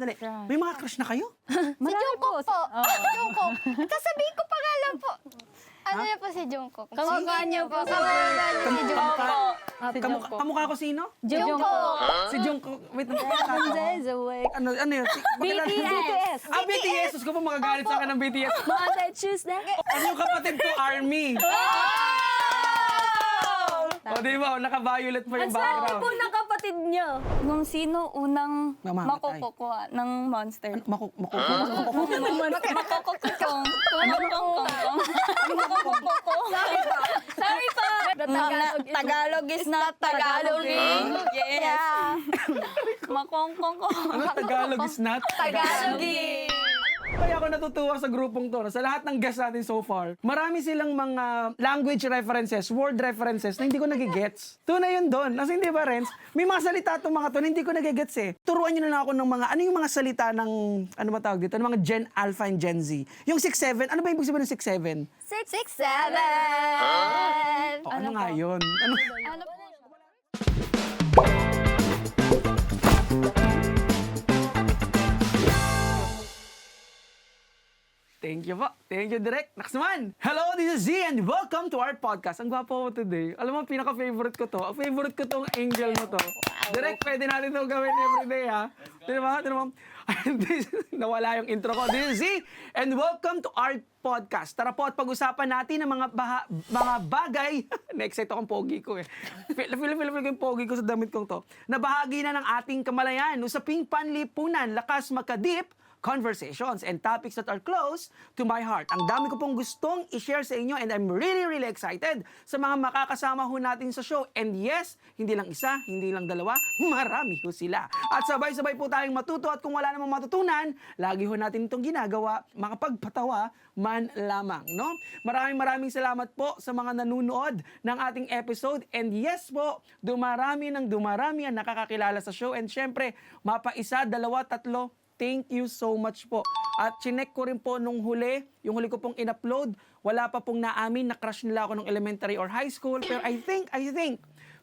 Dali. May mga crush na kayo? Si Jungkook po. Jungkook. Sasabihin ko pangalan po. Ano niya po si Jungkook? Kamukha niya po. Kamukha niya si Jungkook. Kamukha ko sino? Jungkook. Si Jungkook. Wait, Days away. ano yun? BTS. BTS! Gusto ko pa magagalit sa akin ng BTS. Monday, Tuesday. Ano yung kapatid ko? ARMY. O, di ba? Naka-violet pa yung Ang sabi background. po ng kapatid niyo. Kung sino unang Mamamatay. makukukuha ng monster. Makukuha. Makukukukong. Sorry pa. Tagalog is not Tagaloging. Yes. Makongkong ko. Ano? Tagalog is not? Tagaloging. Kaya ako natutuwa sa grupong to. Sa lahat ng guests natin so far, marami silang mga language references, word references na hindi ko nagigets. Tunay yun doon. Kasi hindi ba, Renz? May mga salita itong mga to na hindi ko nagigets eh. Turuan nyo na lang ako ng mga, ano yung mga salita ng, ano ba tawag dito? Ng mga Gen Alpha and Gen Z. Yung 6-7, ano ba ibig sabihin ng 6-7? 6'7". Ano nga yun? Ano? Ano po? Thank you po. Thank you, Direk. Next naman. Hello, this is Z and welcome to our podcast. Ang gwapo mo today. Alam mo, pinaka-favorite ko to. Ang favorite ko tong angel mo to. Direk, pwede natin itong gawin everyday, ha? Diba? Nawala yung intro ko. This is Z and welcome to our podcast. Tara po at pag-usapan natin ng mga bagay. Na-excite akong pogi ko eh. Feel ko yung pogi ko sa damit kong to. Na bahagi na ng ating kamalayan. Usaping panlipunan, lakas makadip, conversations and topics that are close to my heart. Ang dami ko pong gustong i-share sa inyo and I'm really excited sa mga makakasama ho natin sa show. And yes, hindi lang isa, hindi lang dalawa, marami ho sila. At sabay-sabay po tayong matuto at kung wala namang matutunan, lagi ho natin itong ginagawa, makapagpatawa man lamang, no? Maraming salamat po sa mga nanunood ng ating episode. And yes po, dumarami ang nakakakilala sa show. And syempre, mapaisa, dalawa, tatlo, thank you so much po. At chinek ko rin po nung huli, yung huli ko pong in-upload, wala pa pong naamin na crush nila ako nung elementary or high school. Pero I think,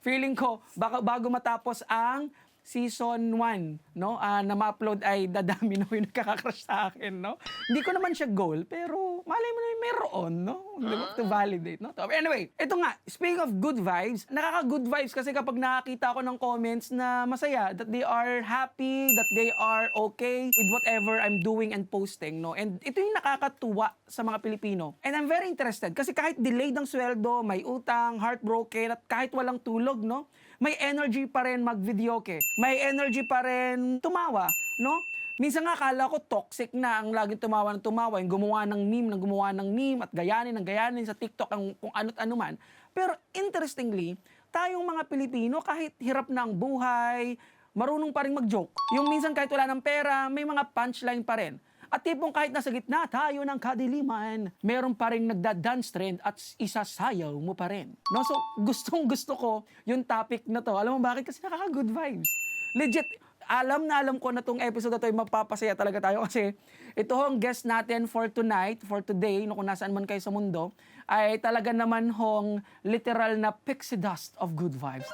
feeling ko, baka bago matapos ang season 1, no? Na ma-upload ay dadami na yung nakaka-crush sa akin, no? Hindi ko naman siya goal, pero malay mo na yung meron, no? To validate, no? Anyway, ito nga, speaking of good vibes, nakaka-good vibes kasi kapag nakakita ako ng comments na masaya, that they are happy, that they are okay with whatever I'm doing and posting, no? And ito yung nakakatuwa sa mga Pilipino. And I'm very interested kasi kahit delayed ang sweldo, may utang, heartbroken, at kahit walang tulog, no? May energy pa rin mag-videoke. May energy pa rin tumawa, no? Minsan nga akala ko toxic na ang laging tumawa yung gumawa ng meme at gayanin sa TikTok ang kung ano't ano man. Pero interestingly, tayong mga Pilipino kahit hirap na ang buhay, marunong pa rin mag-joke. Yung minsan kahit wala ng pera, may mga punchline pa rin. At tipong kahit nasa gitna tayo ng kadiliman, meron pa rin nagda-dance trend at isasayaw mo pa rin. No? So, gustong-gusto ko yung topic na to. Alam mo bakit? Kasi nakaka-good vibes. Legit, alam ko na tong episode na to ay mapapasaya talaga tayo kasi ito ang guest natin for tonight, for today, no, kung nasaan man kayo sa mundo, ay talaga naman hong literal na pixie dust of good vibes.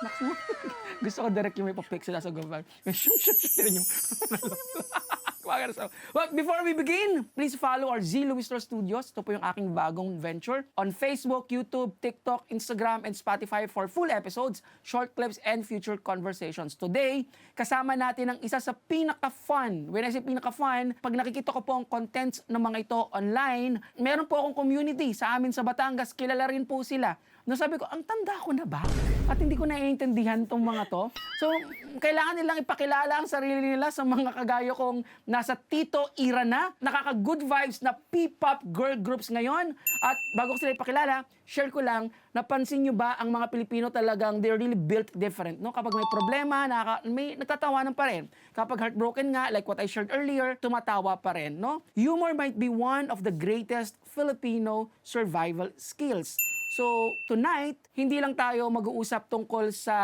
Gusto ko direct yung may pa-pixie dust of good vibes. Well, before we begin, please follow our Z Luistro Studios. Ito po yung aking bagong venture on Facebook, YouTube, TikTok, Instagram, and Spotify for full episodes, short clips, and future conversations. Today, kasama natin ang isa sa pinaka-fun. When I say pinaka-fun, pag nakikita ko po ang contents ng mga ito online, meron po akong community sa amin sa Batangas. Kilala rin po sila. Nasabi ko, ang tanda ko na ba? At hindi ko naiintindihan tong mga to. So, kailangan nilang ipakilala ang sarili nila sa mga kagaya kong nasa Tito era na, nakaka-good vibes na P-pop girl groups ngayon. At bago ko sila ipakilala, share ko lang, napansin nyo ba ang mga Pilipino talagang they're really built different, no? Kapag may problema, may nagtatawanan pa rin. Kapag heartbroken nga, like what I shared earlier, tumatawa pa rin, no? Humor might be one of the greatest Filipino survival skills. So, tonight, hindi lang tayo mag-uusap tungkol sa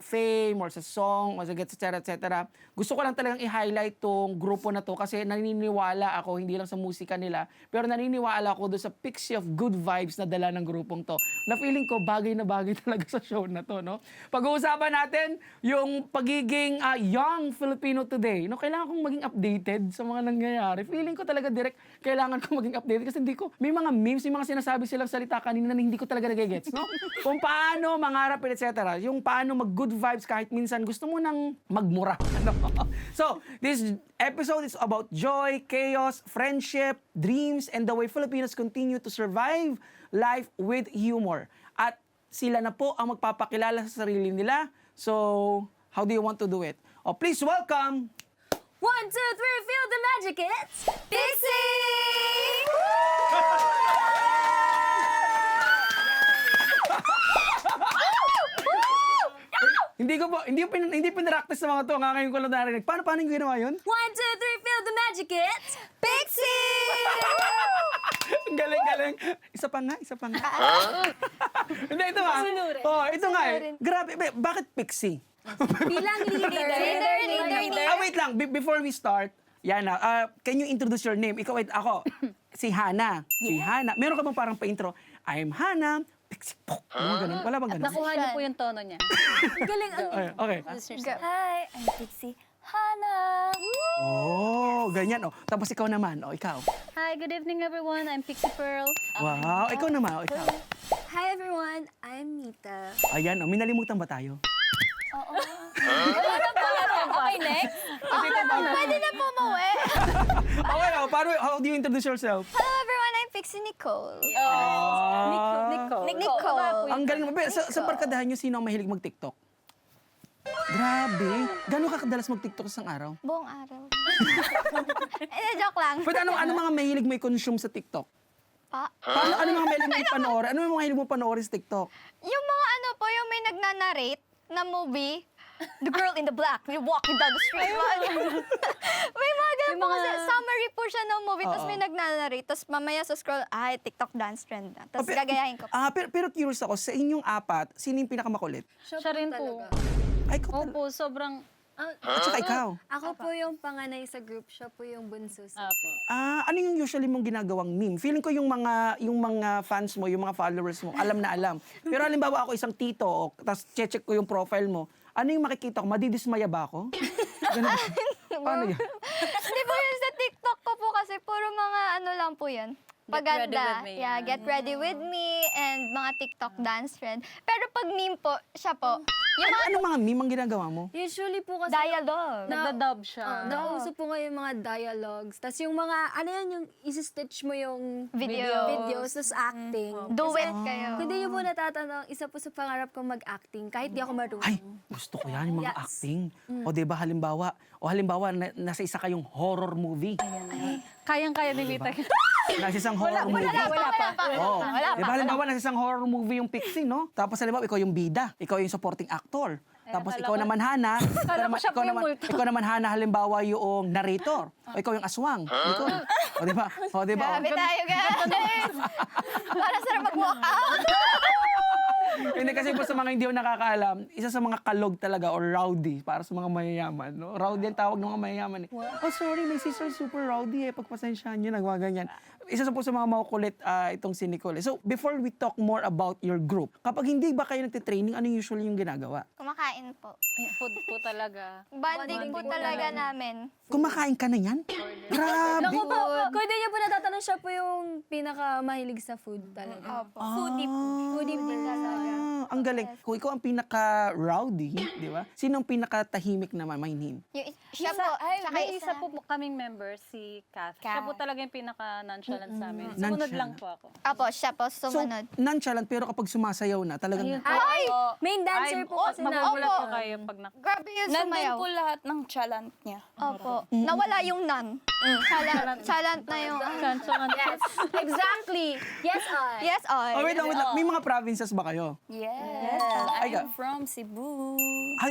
fame or sa song or sa etc. etc. Gusto ko lang talagang i-highlight tong grupo na to kasi naniniwala ako, hindi lang sa musika nila, pero naniniwala ako doon sa pixie of good vibes na dala ng grupong to. Na feeling ko, bagay na bagay talaga sa show na to, no? Pag-uusapan natin yung pagiging young Filipino today. No, kailangan kong maging updated sa mga nangyayari. Feeling ko talaga direct kailangan ko maging updated kasi hindi ko, may mga memes, may mga sinasabi silang salita kanina na hindi ko talaga nagigets, no? Kung paano mangarap, etc. Yung paano mag-good vibes kahit minsan gusto mo nang magmura. Ano? So, this episode is about joy, chaos, friendship, dreams, and the way Filipinos continue to survive life with humor. At sila na po ang magpapakilala sa sarili nila. So, how do you want to do it? Oh, please welcome 1, 2, 3, feel the magic, it's Pixie! Hindi pinaraktis sa mga to. Nga ngayon ko lang narinig. Paano yung ginawa yun? 1, 2, 3, feel the magic, it's Pixie! Ang galing. Isa pa nga. Hindi, ito nga. Sinuri. Oh, ito nga eh. Grabe, bakit Pixie? Bilang leader. Wait lang. Before we start, Yana, can you introduce your name? Ikaw, wait, ako. Si Hana. Si Hana. Meron ka bang parang pa-intro? I'm Hana. Pixie. Ganun. Wala bang ganun? Nakuha niyo po yung tono niya. Galing. Okay. Hi, I'm Pixie. Hana. Oh, ganyan. Oh. Tapos ikaw naman. Oh, ikaw. Hi, good evening everyone. I'm Pixie Pearl. Wow. Ikaw naman. Oh, ikaw. Hi everyone, I'm Nita. Ayan. Oh, may nalimutan ba tayo? Okay, next. Pwede na po umuwi. Okay. Oh, how do you introduce yourself? Hello everyone, I'm Pixie Nicole. Nicole. Ang galing mo. Sa barkadahan nyo, sino ang mahilig mag-TikTok? Grabe. Gano'n ka kadalas mag-TikTok sa isang araw? Buong araw. Joke lang. Pero ano mga mahilig mo i-consume sa TikTok? Ano mga mahilig mo i-panoorin? Ano yung mga mahilig mo panoorin sa TikTok? Yung mga ano po, yung may nagnanarrate na movie, The Girl in the Black, you're walking down the street. May mga ganun po kasi, summary po siya ng movie, tapos may nagnanarrate, tapos mamaya sa scroll, TikTok dance trend na. Tapos gagayahin ko. Pero curious ako, sa inyong apat, sino yung pinakamakulit? Siya rin po. Ay, ikaw talaga. Opo, sobrang... At saka ikaw. Ako po yung panganay sa group, siya po yung bunso sa Apo. Ano yung usually mong ginagawang meme? Feeling ko yung mga fans mo, yung mga followers mo, alam na alam. Pero halimbawa ako isang tito, tapos check ko yung profile mo, ano yung makikita ko? Madidismaya ba ako? Ganun. Paano yun? Hindi po yun sa TikTok ko po kasi puro mga ano lang po yun. Ready Paganda. with me, Yeah, yan. get ready with me and mga TikTok dance trend. Pero pag meme po, siya po, yung mga Anong mga meme ang ginagawa mo? Usually po kasi, dialogue. Nagda-dub siya. nauso po ngayon yung mga dialogues. Tapos yung mga, ano yan, yung isi-stitch mo yung videos, tapos acting. Do it kayo. Hindi niyo po natatanong, isa po sa pangarap kong mag-acting, kahit di ako marunong. Ay, gusto ko yan, yung mga Yes. acting. O diba, halimbawa, nasa isa kayong horror movie. Kayang-kaya ni Nita. Nasa isang horror movie. Wala pa. Oo. Diba, halimbawa, nasa isang horror movie yung Pixie, no? Tapos halimbawa, ikaw yung bida. Ikaw yung supporting actor. Tapos akala ikaw ko- naman, Hana. Akala ko siya po yung multo. Ikaw naman, Hana, halimbawa yung narrator. O ikaw yung aswang. Ikaw. O diba? Grabe tayo, guys. Para sarap mag-walk out. Hindi kasi po sa mga hindi ko nakakaalam, isa sa mga kalog talaga or rowdy para sa mga mayayaman. No? Rowdy ang tawag ng mga mayayaman. Eh. Oh, sorry, my sister super rowdy eh. Pagpasensyahan nyo, nagawa ganyan. Isa sa po sa mga makukulit itong si Nicole. So, before we talk more about your group, kapag hindi ba kayo nagtitraining, ano usually yung ginagawa? Kumakain po. Food po talaga. Banding po talaga namin. Kumakain ka na yan? Grabe! Naku po, kung hindi niyo po natatanong, siya po yung pinaka-mahilig sa food talaga. Opo. Foodie po. Foodie po talaga. Ang galing. Kung ikaw ang pinaka-rowdy, di ba? Sino ang pinaka-tahimik naman? My name. Yung, siya po, tsaka May isa po kaming member, si Kath. Siya po talaga yung pinaka-nonchalant sa amin. Sumunod Nonchalant. lang po ako. Opo, siya po, So, sumunod. nonchalant, pero kapag sumasayaw na, talagang... Ay! Main dancer po kasi na. Magugulat Opo. po kayo pag Grabe yung Nandun sumayaw. po lahat ng challenge niya. Opo. Nawala yung nun. Chalant na yung... Yes. Exactly. Yes, I. Yes, I. Oh, wait lang. May mga provinces ba kayo? Yes. Ay, I'm from Cebu.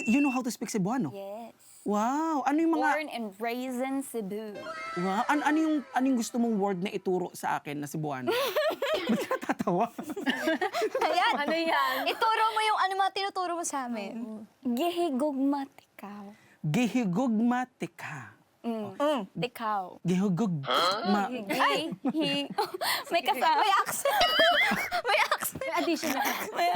You know how to speak Cebuano? Yes. Wow. Ano yung mga... Born and raised in Cebu. Wow. Ano yung gusto mong word na ituro sa akin na Cebuano? Ba't ka natatawa? Ayan. Ano yan? Ituro mo yung ano mga tinuturo mo sa amin. Gihigugmatikaw. Gihigugmatika. Tikaw. Gihigugma... May kasama. May accent. May accent. Additional.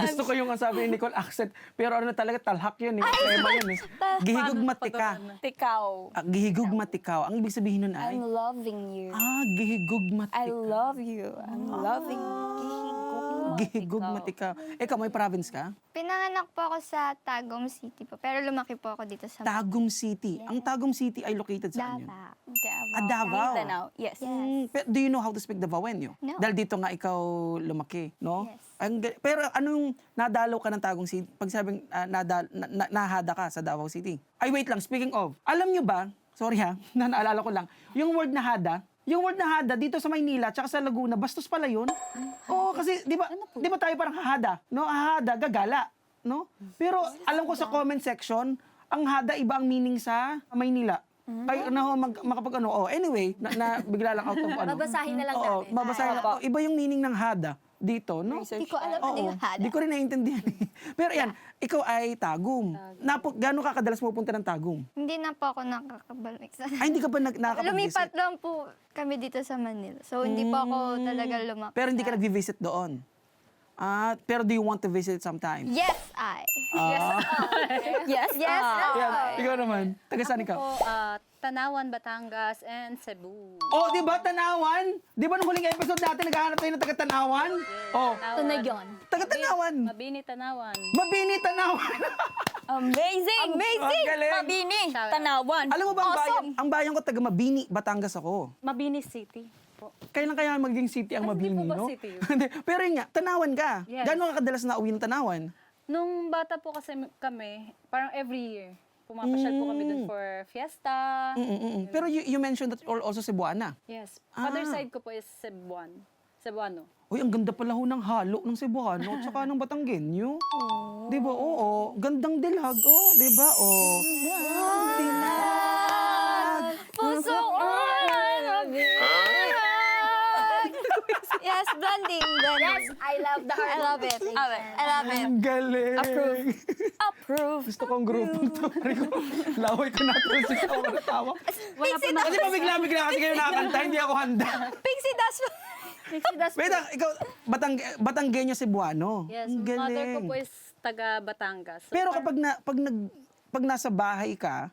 Gusto ko yung sabi ni Nicole, accent. Pero ano talaga, talhak yun eh. Tema yun eh. Gihigugmatika. Tikaw. Gihigugmatikaw. Ang ibig sabihin nun ay... I'm loving you. Gihigugmatika. I love you. I'm loving Gihigugmatika. Ikaw, may province ka? Pinanganak po ako sa Tagum City po. Pero lumaki po ako dito sa Tagum City. Ang Tagum City ay located saan yun? Davao. Davao. Mindanao. Yes. Pero do you know how to speak Davaoenyo? No. Dahil dito nga ikaw lumaki, no? Yes. Pero anong nadalaw ka ng Tagum City? Pag sabing nahada ka sa Davao City. Ay, wait lang. Speaking of, alam nyo ba, sorry ha, naalala ko lang, yung word na hada dito sa Maynila tsaka sa Laguna, bastos pala yun. Oo, kasi di ba tayo parang hahada, no? Hahada, gagala, no? Pero alam ko sa comment section, ang hada iba ang meaning sa Maynila. Ay, makapag ano, anyway, bigla lang out of ano. Babasahin na lang Oo, natin. babasahin lang. Iba yung meaning ng hada dito, no? Hindi ko alam ano yung hada. Di ko rin naiintindihan. Pero yan, ikaw ay Tagum. Gano'n ka kadalas pupunta ng Tagum? Hindi na po ako nakakabalik sa... Ay, hindi ka ba nakakapag-visit? Lumipat lang po kami dito sa Manila. So, hindi po ako talaga lumakas. Pero hindi ka nag-visit doon? Pero do you want to visit sometime? Yes, I. Yes. Yes, I. Ikaw naman. Taga saan ikaw? Po, Tanawan, Batangas, and Cebu. Oh, di ba, Tanawan? Di ba nung huling episode natin, naghahanap tayo ng taga Tanawan? Oh, Ito na yun. taga Tanawan. Mabini, Tanawan. Mabini, Tanawan. Amazing. Ang galing. Mabini. Tanawan. Alam mo ba, ang bayan ko, taga Mabini, Batangas ako. Mabini City. Po. Kailan kaya maging city ang Hindi Mabini, po ba no? city yun? Hindi. Pero yun nga, Tanawan ka. Yes. Gano'n ka kadalas na uwi ng Tanawan? Nung bata po kasi kami, parang every year, pumapasyal po kami dun for fiesta. Pero you mentioned that you're also Cebuana. Yes. Father side ko po is Cebuano. Uy, ang ganda pala ho ng halo ng Cebuano at saka ng Batanggenyo. Di ba? Oo. Gandang dilag. Oh, di ba? Oh. Dilag. Puso Yes, blending. Yes, I love the I love it. I love it. Ang galing. Approve. Gusto kong grupong to. Laway ko na ito. Sige ako natawa. Kasi pabigla-bigla kasi kayo nakakanta, hindi ako handa. Pixie dust. Wait lang, ikaw, Batanggenyo Cebuano. Yes. Ang Mother ko galing. po is taga Batangas. So, Pero pag nasa bahay ka,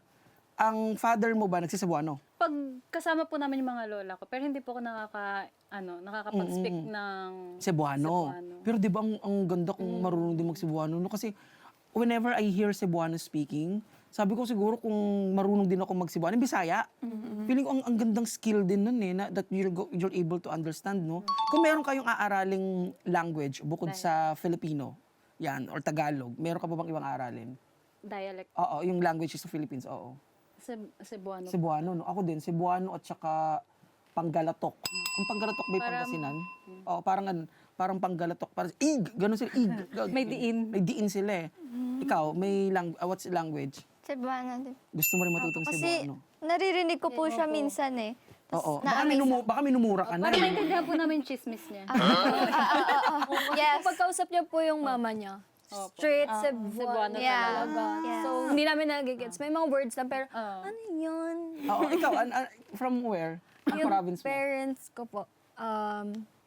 ang father mo ba nagsicebuano? pag kasama po namin yung mga lola ko, pero hindi po ako nakakapag-speak ng Cebuano. Pero di ba ang ganda kung marunong din mag-Cebuano? No? Kasi whenever I hear Cebuano speaking, sabi ko siguro kung marunong din ako mag-Cebuano, Bisaya. Feeling ko ang gandang skill din nun eh, na, that you're able to understand, no? Kung meron kayong aaraling language bukod sa Filipino, yan, or Tagalog, meron ka ba bang ibang aralin? dialect. Oo, yung language sa Philippines, oo. Cebuano. Cebuano, no? Ako din, Cebuano at saka Panggalatok. Ang Panggalatok ba yung Pangasinan? Oo, parang Panggalatok. Parang, ganun sila, May diin. May diin sila eh. Ikaw, what's language? Cebuano din. Gusto mo rin matutong Kasi Cebuano? naririnig ko po siya minsan eh. Oo. Baka minumura ka na. Para maintindihan po namin chismis niya. Yes. Pagkausap niya po yung mama niya. Straight Cebuano Yeah. talaga. Yeah. So, hindi namin nagigets. May mga words lang, pero ano yun? Oo, ikaw, from where? Ang province mo? Parents ko po,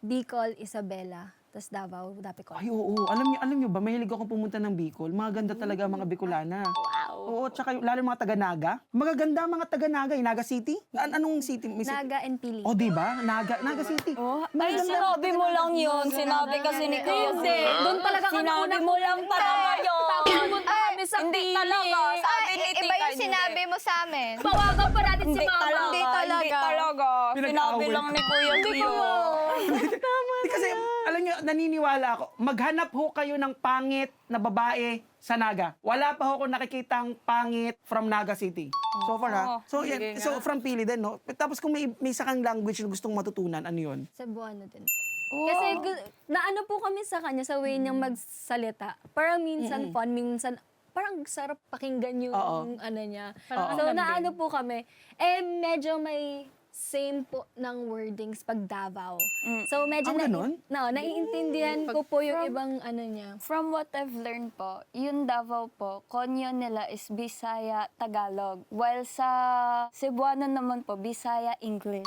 Bicol, Isabela, tas Davao, Dapicol. Ay, oo. Alam niyo ba, mahilig akong pumunta ng Bicol. Mga ganda talaga mga Bicolana. Wow. Oo, tsaka lalo mga taga-Naga. Magaganda mga taga-Naga. Naga City? Anong city? Naga and Pili. Oh, di ba? Naga City. Ay, sinabi mo lang yun. Sinabi kasi ni Kuya. Hindi. Doon talaga kami Sinabi mo lang talaga yun. Kami sa Hindi Pili. talaga. Sabi ni Iba Tita, yung hindi. sinabi mo sa amin. Bawagan pa natin si Hindi mama. talaga. Hindi Hindi talaga. talaga. Sinabi Pinag-away lang ni Kuya Gio. Di kasi, alam niyo, naniniwala ako, maghanap ho kayo ng pangit na babae sa Naga. Wala pa ho ako nakikitang pangit from Naga City. So far ha. So, yan, so from Pili din, no? Tapos kung may isa kang language na gustong matutunan, ano yun? Cebuano din. Kasi naano po kami sa kanya sa way niyang magsalita. Parang minsan fun, minsan parang sarap pakinggan yung Oo. ano niya. Parang So ang lambing. naano po kami, medyo may same po ng wordings pag Davao. So medyo ganun? naiintindihan ko po yung ibang ano niya. From what I've learned po, yung Davao po, konyo nila is Bisaya, Tagalog. While sa Cebuano naman po, Bisaya, English.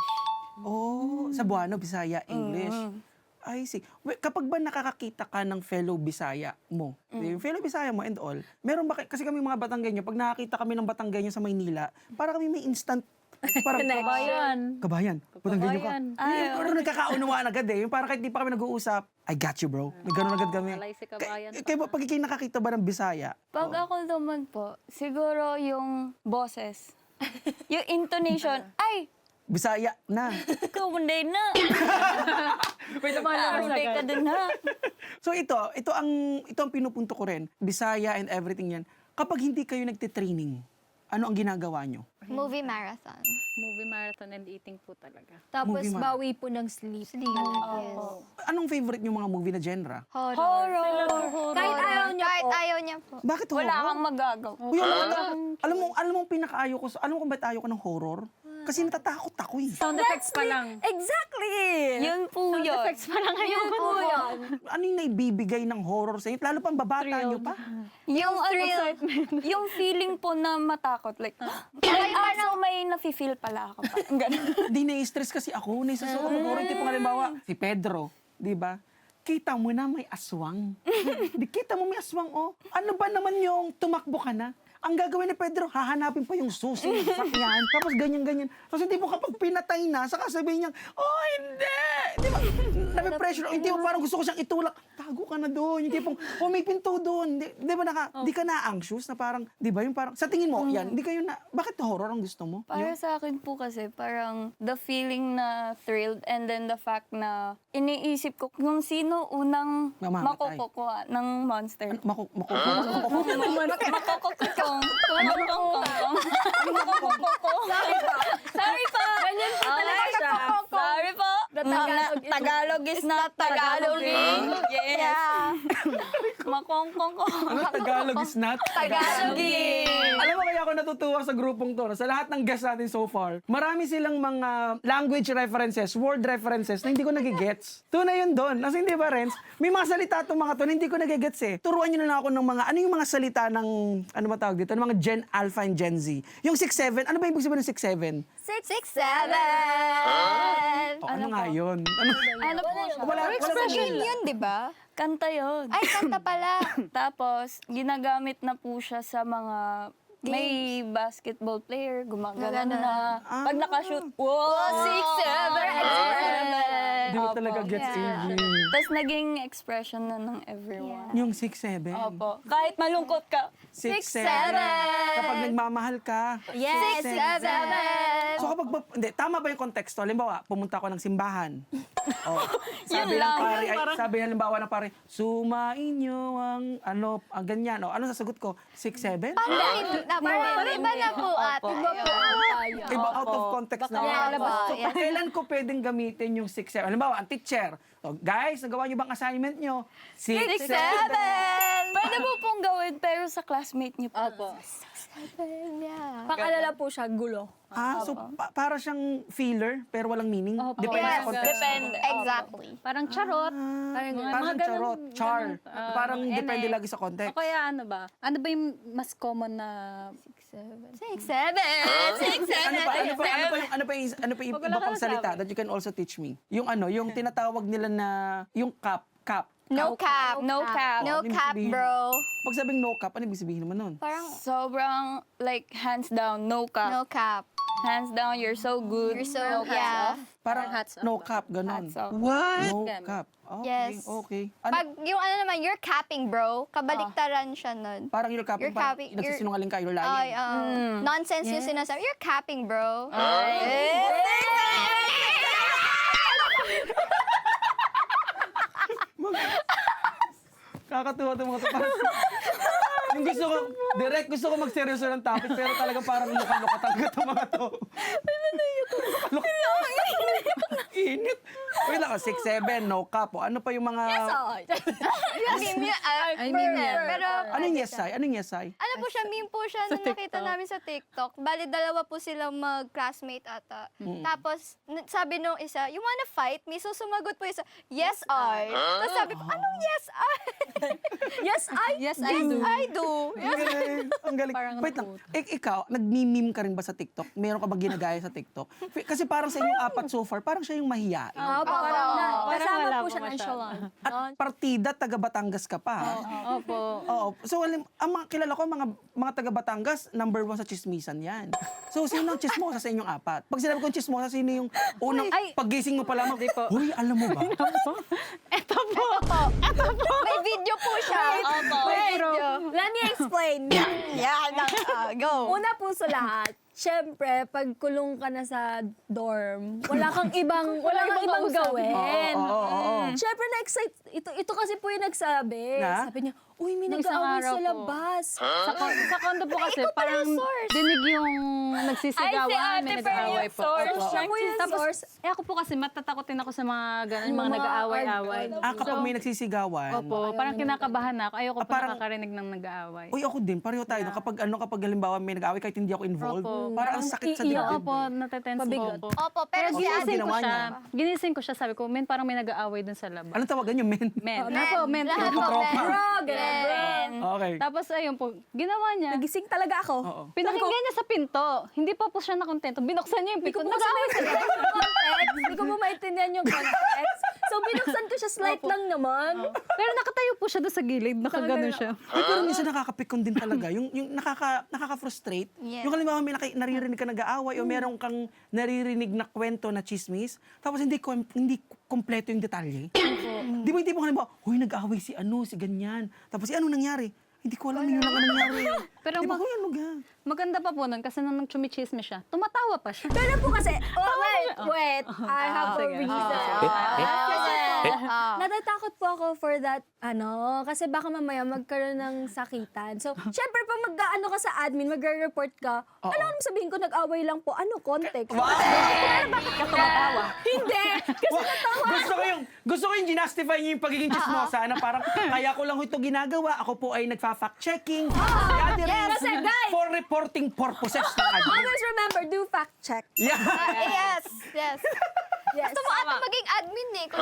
Oh, sa Buano, Bisaya, English. I see. Kapag ba nakakakita ka ng fellow Bisaya mo, yung fellow Bisaya mo and all, meron ba, kasi kami mga Batanggenyo, pag nakakita kami ng Batanggenyo sa Maynila, para kami may instant, parang, kabayan, Batanggenyo ka. Kabayan. Parang nagkakaunawaan agad eh. Yung parang kahit di pa kami nag-uusap, I got you bro. May ganun agad kami. Alay si kabayan. Kaya pag ikay nakakita ba ng Bisaya? Pag ako naman po, siguro yung boses. Yung intonation, ay, Bisaya na. ikaw munday na. Wait, Munday ka din na. So ito ang pinupunto ko rin. Bisaya and everything yan. Kapag hindi kayo nagtitraining, ano ang ginagawa nyo? Movie marathon. Movie marathon and eating po talaga. Tapos Movie man. bawi po ng sleep. Yes. Anong favorite nyo mga movie na genre? Horror. Horror. Kahit ayaw niya Kahit po. ayaw niya po. Bakit horror? Wala kang magagaw. Uy, alam mo pinakaayo ko, alam mo kung ba't ayaw ko ng horror? Kasi natatakot ako eh. Sound effects pa lang. Exactly! Yun po Sound yun. effects pa lang Yun po yun. Ano yung naibibigay ng horror sa inyo? Lalo pang babata nyo pa. Yung thrill. yung feeling po na matakot. Like, so may nafe-feel pala ako pa. Ganun. Di na-stress kasi ako. Naisasuko ko horror. Tipo nga halimbawa, si Pedro, di ba? Kita mo na may aswang. Di kita mo may aswang, oh. Ano ba naman yung tumakbo ka na? Ang gagawin ni Pedro, hahanapin pa yung susi, sakyan, tapos ganyan-ganyan. Tapos hindi mo kapag pinatay na, saka sabihin niya, oh, hindi! Di ba? Nape-pressure. Hindi mo parang gusto ko siyang itulak. Tago ka na doon. Yung tipong, oh, may pinto doon. Di ba di ka na-anxious na parang, di ba yung parang, sa tingin mo, yan, di kayo na, bakit horror ang gusto mo? Para sa akin po kasi, parang the feeling na thrilled and then the fact na iniisip ko kung sino unang Mamamatay. makukuha ng monster. Makukukong. Sorry po. Ganyan po talaga siya. Sorry po. Tagalog is not Tagalog is not Tagaloging. Yes. Yeah. Makongkong ko. Ano, Tagalog is not? Tagaloging. Alam mo kaya ako natutuwa sa grupong to, sa lahat ng guests natin so far, marami silang mga language references, word references na hindi ko nagigets. Tunay yun doon. Kasi hindi ba, Renz? May mga salita itong mga to na hindi ko nagigets eh. Turuan nyo na ako ng mga, ano yung mga salita ng, ano ba tawag dito, ng mga Gen Alpha and Gen Z. Yung 6-7, ano ba ibig sabihin ng 6-7? 6, 7. Oh, ano nga yun? Ano po siya? Wala Expression yun, di ba? Kanta yun. Ay, kanta pala. Tapos, ginagamit na po siya sa mga may basketball player, gumagano na. Pag nakashoot, wow! 6, 7. Hindi mo talaga gets English. Tapos naging expression na ng everyone. Yung 6-7. Opo. Kahit malungkot ka. 6-7. 6-7. Kapag nagmamahal ka. Yes, 6-7. 7. So kapag, hindi, tama ba yung konteksto? Halimbawa, pumunta ako ng simbahan. Oh, sabi Yun ng lang. pare, sabi halimbawa ng pare, sumain nyo ang, ano, ang ganyan. O, ano sasagot ko? 6-7? Parang iba na po ate. Iba out of context na. Yeah, So, yes. kailan ko pwedeng gamitin yung 6-7? Halimbawa, ang teacher. So, guys, nagawa nyo bang assignment nyo? 6, 7. Pwede mo pong gawin, pero sa classmate niyo po. Opo. Yeah. Pakalala po siya, gulo. So para siyang filler, pero walang meaning? Depende Yes. sa context. Depende. Exactly. Parang charot. Parang mga charot, ganun- char. ganun, Parang eme. depende lagi sa O context. kaya ano ba? Ano ba yung mas common na... 6, 7. 6, 7. Ano pa yung iba pang salita that you can also teach me? Yung yung tinatawag nila na, yung cap. No cap. No cap. No Ano ibig cap, sabihin? bro. Pag sabing no cap, ano ibig sabihin naman nun? Parang Sobrang, like, hands down, no cap. no cap. Hands down, you're so good. You're so, No hats yeah. off. Parang hats off no ba? cap, ganon. Hats off. No Gamit. cap. Okay, Yes. okay. Ano, Pag yung ano naman, you're capping, bro. Kabaliktaran siya nun. parang you're capping, You're parang capping, nagsisinungaling ka, you're Ay, lying. nonsense yung sinasabi. You're capping, bro. Kakatuwa itong mga to. Parang, yung gusto ko magseryoso ng topic, pero talagang parang luka-luka talaga itong mga to. Luka-luka. Init. Wait lang, ka, 6'7", no cap. O, ano pa yung mga... Meme yun. meme yan. Pero, Anong yes, ay? Anong yes, ay? ano po siya, meme po siya na nakita namin sa TikTok. Bali, dalawa po silang mag-classmate ata. Tapos, sabi nung isa, you wanna fight me? So, sumagot po isa, yes, I. Tapos sabi ko, anong yes, I? Yes, I Yes, I Yes, do. I do. Ang galing. Ang galing. Parang Wait lang. Ikaw, nagmi-meme ka rin ba sa TikTok? Meron ka ba ginagaya sa TikTok? Kasi parang sa inyong apat so far, parang siya yung mahiyain. Parang kasama wala po po siya ng masyado. nonchalant. At partida, taga Batangas ka pa. ha? Opo. Oo. So, ang mga kilala ko, mga taga Batangas, number 1 sa chismisan yan. So, sino ang chismosa sa inyong apat? Pag sinabi kong chismosa, sino yung unang paggising mo pa lamang? Uy, alam mo ba? Ito po. May video po siya. Opo. May video. Let me explain. Yan. Go. Una po sa lahat, syempre, pag kulong ka na sa dorm, wala kang ibang gawin. Syempre, na-excite. Ito kasi po yung nagsabi. Na? Sabi niya, uy, may Nung isang nag-aaway araw sa po. labas. Sa condo po kasi, parang source. dinig yung nagsisigawan, Ay, si may Ate nag-aaway Fer po. yung source. Opo. Siya po yung Tapos, source. ako po kasi matatakotin ako sa mga ganun, yung mga Mga nag-aaway-away. Kapag may nagsisigawan. Opo, parang kinakabahan na ako. Ayoko po parang- nakakarinig ng nag-aaway. Uy, ako din. Pareho tayo. No? Kapag halimbawa may nag-away kahit hindi ako involved, Opo. parang ang sakit sa Iiyak dibdib. po, natetense po Pabigat. po. Opo, pero si Ano Ate ginawa niya? Ginising ko siya, sabi ko, men, parang may nag-aaway dun sa labas. Anong tawagan nyo, men? Men. Men. Ako, men. Lahat po, Tropa. men. Bro, ganun, bro. Okay. Tapos ayun po, ginawa niya. Nagising talaga ako. Oo. Pinakinggan niya sa pinto. Hindi pa po siya nakontento. Binuksan niya yung Hindi pinto. ko po kasi maintindihan yung context. Hindi ko po maintindihan yung context. So, binuksan ko siya slight lang naman. Pero nakatayo po siya doon sa gilid. Nakaganon siya. Pero minsan nakakapikon din talaga. Yung nakaka-frustrate. Yes. Yung halimbawa may naririnig ka nag-aaway o meron kang naririnig na kwento na chismis, tapos hindi kompleto yung detalye. Di ba hindi mo halimbawa, huy, nag-aaway si ano, si ganyan. Tapos si ano nangyari? Hindi ko alam yun lang ang nangyari. Pero Di ba, mag- huy, ano ga? Maganda pa po nun kasi nung nagchumichisme siya, tumatawa pa siya. Pero po kasi, wait, I have a sige. reason. Kasi po, natatakot po ako for that, kasi baka mamaya magkaroon ng sakitan. So, syempre pag mag-ano ka sa admin, magre-report ka, alam mo sabihin ko, nag-away lang po, ano context? Bakit ka tumatawa? Hindi! Kasi natawa. Gusto ko yung ginastify niyo yung pagiging chismosa na parang kaya ko lang ito ginagawa. Ako po ay nagfa-fact checking. Kasi, guys, for reporting purposes ng admin. always remember, do fact check. Yeah. Yes, yes. Yes. Gusto mo ata maging admin eh. Kung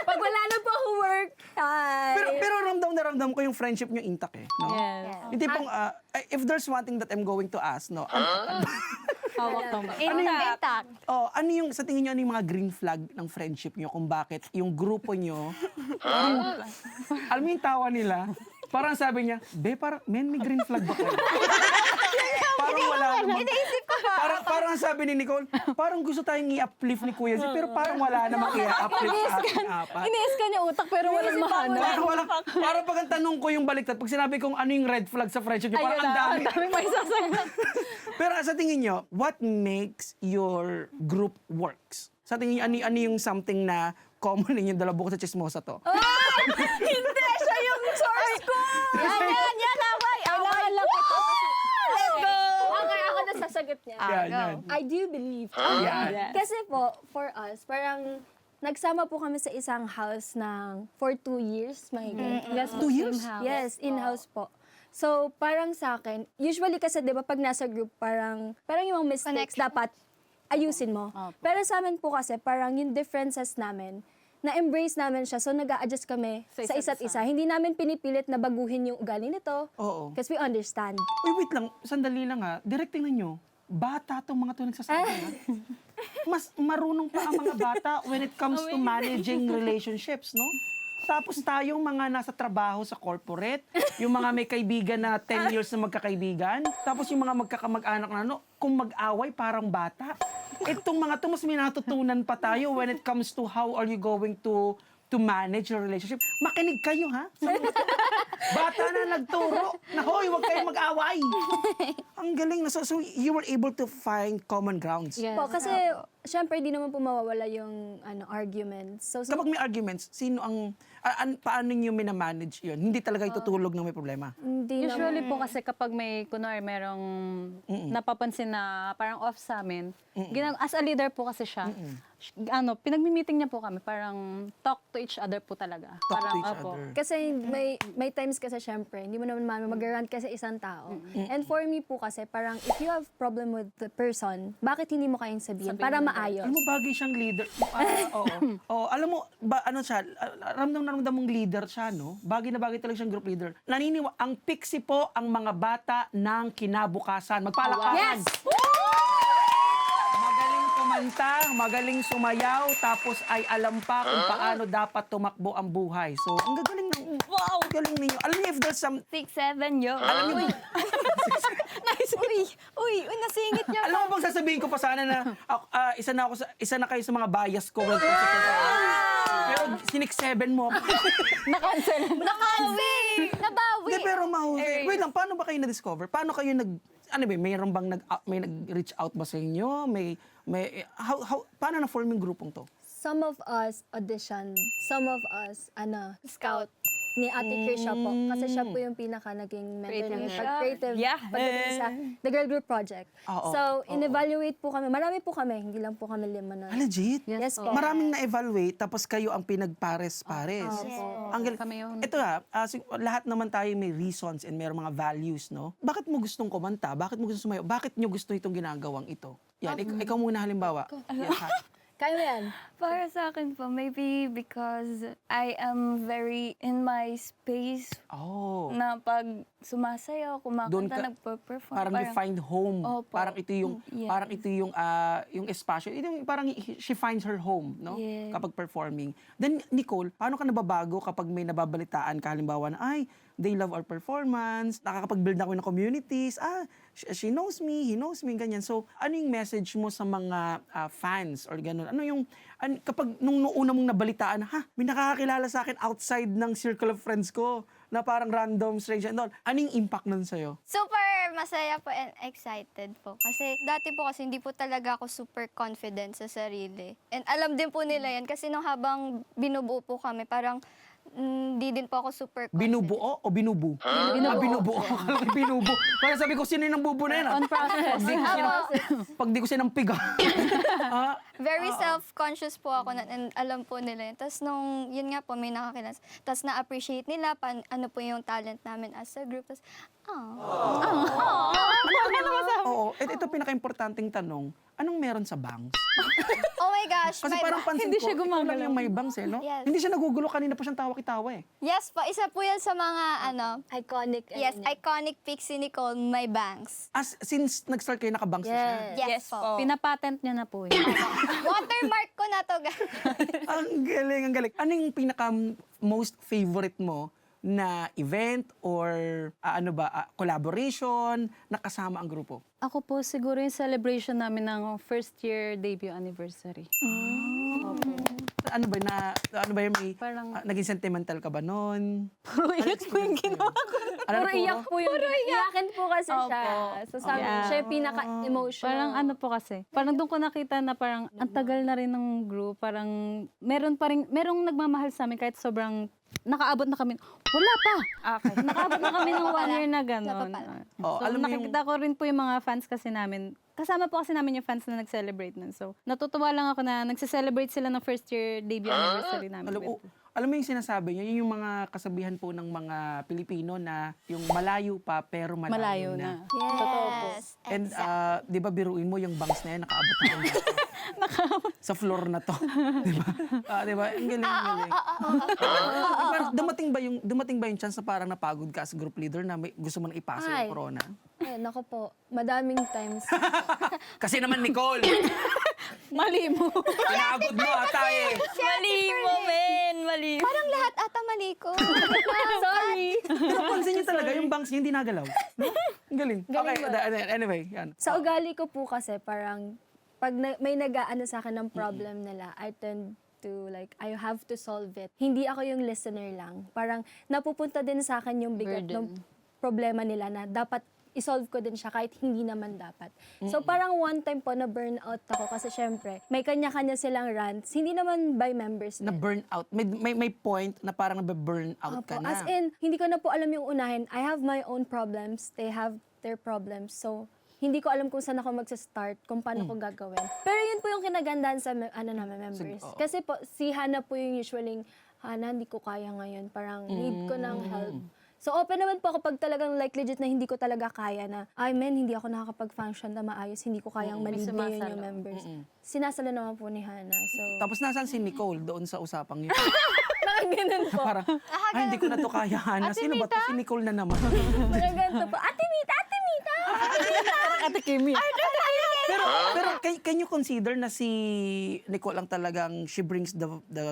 Pag wala na po ako work, hi. Pero ramdam ko yung friendship niyo intact eh. No? Yes. Yung tipong, if there's one thing that I'm going to ask, no? Hawak naman. intact. Ano yung, sa tingin niyo, ano yung mga green flag ng friendship niyo kung bakit yung grupo niyo, alam mo yung tawa nila, parang sabi niya, parang, men, may green flag ba kayo? Parang wala naman. Iniisip ko ba? Parang sabi ni Nicole, parang gusto tayong i-uplift ni Kuya Z, pero parang wala namang i-uplift sa ating apat. Ini-scan niya utak pero walang mahanap. Parang pag ang tanong ko yung baliktad, pag sinabi kong ano yung red flag sa friendship niyo, parang ang dami. Ang dami may sasagot. Pero sa tingin niyo, what makes your group works? Sa tingin niyo, ano yung something na common ninyo dalawa bukod sa chismosa to? Hindi, siya yung source ko! Yan, away. Kailangan lang ito. Let's go. Okay, ako na sasagot niya. Yan, go. yan. I do believe. Yan. Kasi po, for us, parang nagsama po kami sa isang house for 2 years, mahigit. Yes, 2 years? Yes, in-house po. So, parang sa akin, usually kasi, di ba, pag nasa group, parang yung mga mistakes Connection. dapat ayusin mo. Pero sa amin po kasi, parang yung differences namin, na-embrace namin siya, so nag-a-adjust kami sa isa't isa. Hindi namin pinipilit na baguhin yung ugali nito. Oo. Because we understand. Uy, wait lang. Sandali lang ha. Directing ninyo. Bata tong mga to nagsasabi ha. Mas marunong pa ang mga bata when it comes to managing relationships, no? Tapos tayong mga nasa trabaho sa corporate, yung mga may kaibigan na 10 years na magkakaibigan, tapos yung mga magkakamag-anak na kung mag-away parang bata. Itong mga to mas may natutunan pa tayo when it comes to how are you going to manage your relationship. Makinig kayo, ha? Bata na nagturo na, hoy, huwag kayong mag-away. Ang galing. So you were able to find common grounds. Yes. Po, kasi syempre, di naman po mawawala yung arguments. So, Kapag may arguments, sino ang, paano nyo minamanage yun? Hindi talaga itutulog ng may problema. hindi naman. Usually po kasi kapag may, kunwari, merong napapansin na parang off sa amin, as a leader po kasi siya, pinagmi-meeting niya po kami, parang talk to each other po talaga. Talk to Parang, each opo. other. Kasi may times kasi syempre, hindi mo naman mag-rant kasi isang tao. And for me po kasi, parang if you have problem with the person, bakit hindi mo kayang sabihin? Para maayos. Alam mo, bagay siyang leader. Oo. Oo, alam mo, siya, ramdam mong leader siya, no? Bagay na bagay talaga siyang group leader. Ang pixie po ang mga bata ng kinabukasan. Magpalakpakan! Yes! Magaling kumanta, magaling sumayaw, tapos ay alam pa kung paano dapat tumakbo ang buhay. So, ang gagaling ng... Wow! Galing ninyo. Alam niyo, if there's some... 6'7", yo. Alam niyo, Nice. Uy, nasingit niya. alam mo bang sasabihin ko pa sana na isa na kayo sa mga bias ko. Well, pero sinik 7 mo. Nakacancel. Nabawi. Hindi, pero mahusay. Wait lang, paano ba kayo na-discover? Paano kayo mayroon bang may nag-reach out ba sa inyo? Paano na-form yung grupong to? Some of us audition, some of us, scout ni Ate Krisha po. Kasi siya po yung pinaka naging mentor Creative namin siya. pag-creative Yeah. pagdating sa The Girl Group Project. Oo. So, in-evaluate po kami. Marami po kami, hindi lang po kami 5 na. Legit? Yes po. Maraming na-evaluate, tapos kayo ang pinagpares-pares. Ang galing. Kami yun. Ito lahat naman tayo may reasons and may mga values, no? Bakit mo gustong kumanta? Bakit mo gustong sumayaw? Bakit nyo gusto itong ginagawang ito? Yan, ikaw muna halimbawa. Yan, ha? Kaya mo yan. Para sa akin po, maybe because I am very in my space Oh. na pag sumasayaw, Doon kumakanta, ka- nagpa-perform. Parang you find home. Opo. Parang ito yung Yes. yung espasyo. Ito yung parang she finds her home, no? Yes. Kapag performing. Then Nicole, paano ka nababago kapag may nababalitaan ka halimbawa na they love our performance, nakakapag-build na ako ng communities, she knows me, he knows me, ganyan. So, ano yung message mo sa mga fans or ganun? Ano yung, kapag nung una mong nabalitaan, may nakakakilala sa akin outside ng circle of friends ko, na parang random, strange and all. Ano yung impact nun sa'yo? Super masaya po and excited po. Kasi dati po kasi hindi po talaga ako super confident sa sarili. And alam din po nila yan kasi nung habang binubuo po kami, parang hindi din po ako super confident. Binubuo o binubu? Binubuo. Akala ko binubu. Parang sabi ko, sino yung bubu na yun? On process. Pag di ko sinampiga. Very self-conscious po ako and alam po nila yun. Tapos nung, yun nga po, may nakakilala. Tapos na-appreciate nila ano po yung talent namin as a group. Tapos, Oo. Ito pinaka-importanting tanong, anong meron sa bangs? oh my gosh, Kasi may parang pansin Hindi ko, siya ikaw lang gumagalaw. yung may bangs no? Yes. Hindi siya nagugulo, kanina pa siyang tawa-kitawa Yes po, isa po yan sa mga, Iconic. yes, iconic Pixie Nicole, my bangs. Since nag-start kayo, nakabangs na siya. Yes, po. Pinapatent niya na po yun. Watermark ko na to, guys. Ang galing, ang galing. Ano yung pinaka-most favorite mo na event or collaboration na kasama ang grupo? Ako po siguro yung celebration namin ng first year debut anniversary. Ano ba yung may, Parang- naging sentimental ka ba nun? Puro iyak po yung ginawa ko. Puro iyak po yun. Iyakin po kasi siya. So, sabi, Yeah. siya yung pinaka-emotional. Parang ano po kasi, parang doon ko nakita na parang ang tagal na rin ng group, parang merong nagmamahal sa amin kahit sobrang nakaabot na kami. Wala pa! Okay. Nakaabot na kami ng 1 year na gano'n. Oh, So, alam mo yung- nakikita ko rin po yung mga fans kasi namin. Kasama po kasi namin yung fans na nag-celebrate nun. So, natutuwa lang ako na nagse-celebrate sila ng first year debut anniversary namin. Alam mo yung sinasabi niyo, yun yung mga kasabihan po ng mga Pilipino na yung malayo pa pero malayo na. Yes. And di ba biruin mo yung bangs na yan, nakaabot na yun sa floor na to. Di ba? Di ba? Ang galing, ang galing. Parang dumating ba yung chance na parang napagod ka as group leader na gusto mo na ipasa Ay. yung corona? Ay, nako po. Madaming times. Kasi naman, Nicole, Mali mo. pinagod mo ata eh. Mali mo, men! Mali mo. Parang lahat ata mali ko. Sorry. Pero pansin niyo talaga, yung bangs niya hindi nagalaw. No? Ang galing. Okay, anyway, yan. Sa ugali ko po kasi parang pag may nag-aano sa akin ng problem nila, I tend to I have to solve it. Hindi ako yung listener lang. Parang napupunta din sa akin yung bigat ng problema nila na dapat isolve ko din siya kahit hindi naman dapat. So parang one time po na burnout ako kasi syempre may kanya-kanya silang rants, hindi naman by members Na din. burn out. May point na parang nabe-burn out ka Opo, na. as in, hindi ko na po alam yung unahin. I have my own problems, they have their problems. So, hindi ko alam kung saan ako magsa-start, kung paano ko gagawin. Pero yun po yung kinagandahan sa namin members. oo. Kasi po, si Hana po yung usually, Hana, hindi ko kaya ngayon. Parang need ko ng help. So, open naman po ako pag talagang like legit na hindi ko talaga kaya na, ay men, hindi ako nakakapag-function na maayos, hindi ko kayang malid ngayon yung members. Sinasalo naman po ni Hana. So, Tapos nasaan si Nicole doon sa usapang yun? nakaganon po. Parang, ay, hindi ko na to kaya, Hana. Sino ba to? Si Nicole na naman. Parang ganito po, Ate Mita, Ate Mita! Ate Kimi. Pero can you consider na si Nicole lang talagang she brings the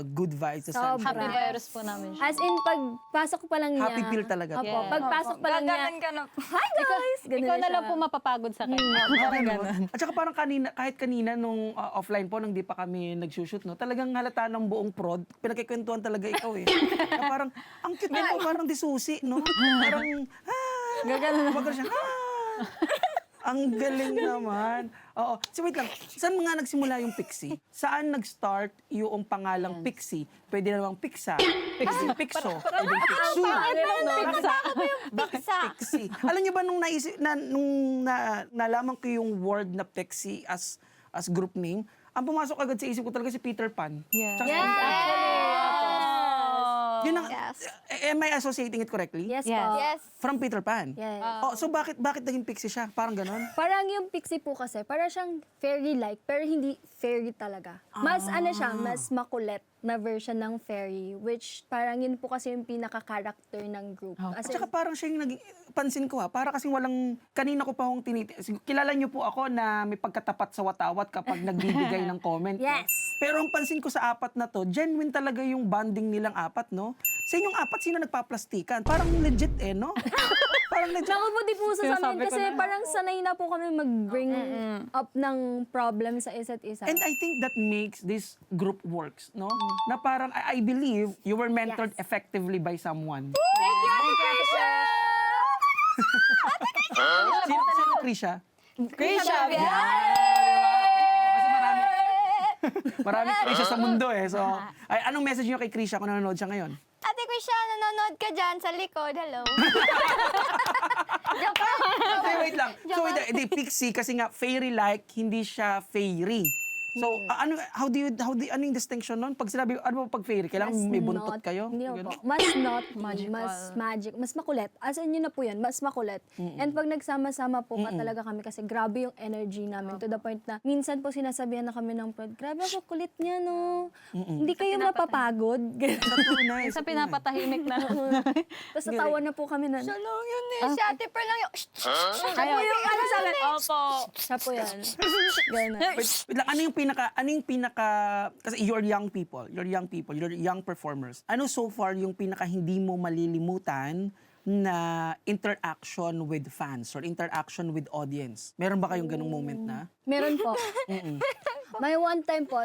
good vibes, the sunshine? Happy virus po namin siya. As in, pagpasok pa lang niya. Happy pill talaga. Opo, Yeah. pagpasok pa lang niya. Gaganon ka na. Hi guys! Ganun Ikaw na siya. lang po mapapagod sa kanya. Parang ganun. At saka parang kahit kanina nung offline po, nung di pa kami nagsushoot, no, talagang halata ng buong prod, pinagkikwentuhan talaga ikaw eh. Na parang, ang cute mo, parang disusi, no? Parang, gagano na. Siya, ang galing naman. Oo. So wait lang, saan nga nagsimula yung Pixie? Saan nag-start yung pangalang Pixie? Pwede namang Pixa, Pixie, Pixo, pwede Pixu. Bakit Pixie? Alam niyo ba nung nalaman ko yung word na Pixie as group name, ang pumasok agad sa isip ko talaga si Peter Pan. Yeah. Tsaka yun ang, am I associating it correctly? Yes, Yes. po. Yes. From Peter Pan? Yes. Oh, so bakit naging Pixie siya? Parang ganon? Parang yung pixie po kasi, parang siyang fairy-like, pero hindi fairy talaga. Mas ano siya, mas makulit na version ng fairy, which parang yun po kasi yung pinaka-character ng group. At As saka in, parang siya yung naging, pansin ko para kasing walang, kanina ko pa akong kilala niyo po ako na may pagkatapat sa watawat kapag nagbibigay ng comment. no? Yes. Pero ang pansin ko sa apat na to, genuine talaga yung bonding nilang apat, no? Sa inyong apat, sino nagpaplastikan? Parang legit no? Parang legit. naku po, di po sa Sinasabi amin ko kasi na. parang sanay na po kami mag-bring up ng problem sa isa't isa. And I think that makes this group works, no? Na parang, I believe, you were mentored Yes. effectively by someone. Thank you, Krisha! Sino Krisha? Krisha! Kasi marami Krisha sa mundo eh. So, ay, anong message niyo kay Krisha kung nanonood siya ngayon? Ate Krisha, nanonood ka dyan sa likod. Hello. Joke lang. Hey, wait lang. So, hindi, Pixie kasi nga fairy-like, hindi siya fairy. So, ano yung distinction nun? Pag sinabi, ano ba pag fairy? Kailangan may buntot kayo? Hindi Ganun? po. Mas not, mas magic, mas makulit. As in yun na po yan, mas makulit. And pag nagsama-sama po talaga kami kasi grabe yung energy namin to the point na minsan po sinasabihan na kami ng prod, grabe ako kulit niya no. Hindi kayo mapapagod. Tunay. Sa pinapatahimik na. Tapos natawa na po kami na. Siya lang yun eh. Si Ate Pearl lang yung... Siya po yung ano sa akin. Opo. Siya po yan. Ganun. Wait lang, ano yung pinaka, kasi you're young people, you're young performers. Ano so far yung pinaka hindi mo malilimutan na interaction with fans or interaction with audience? Meron ba kayong ganung moment na? Meron po. May one time po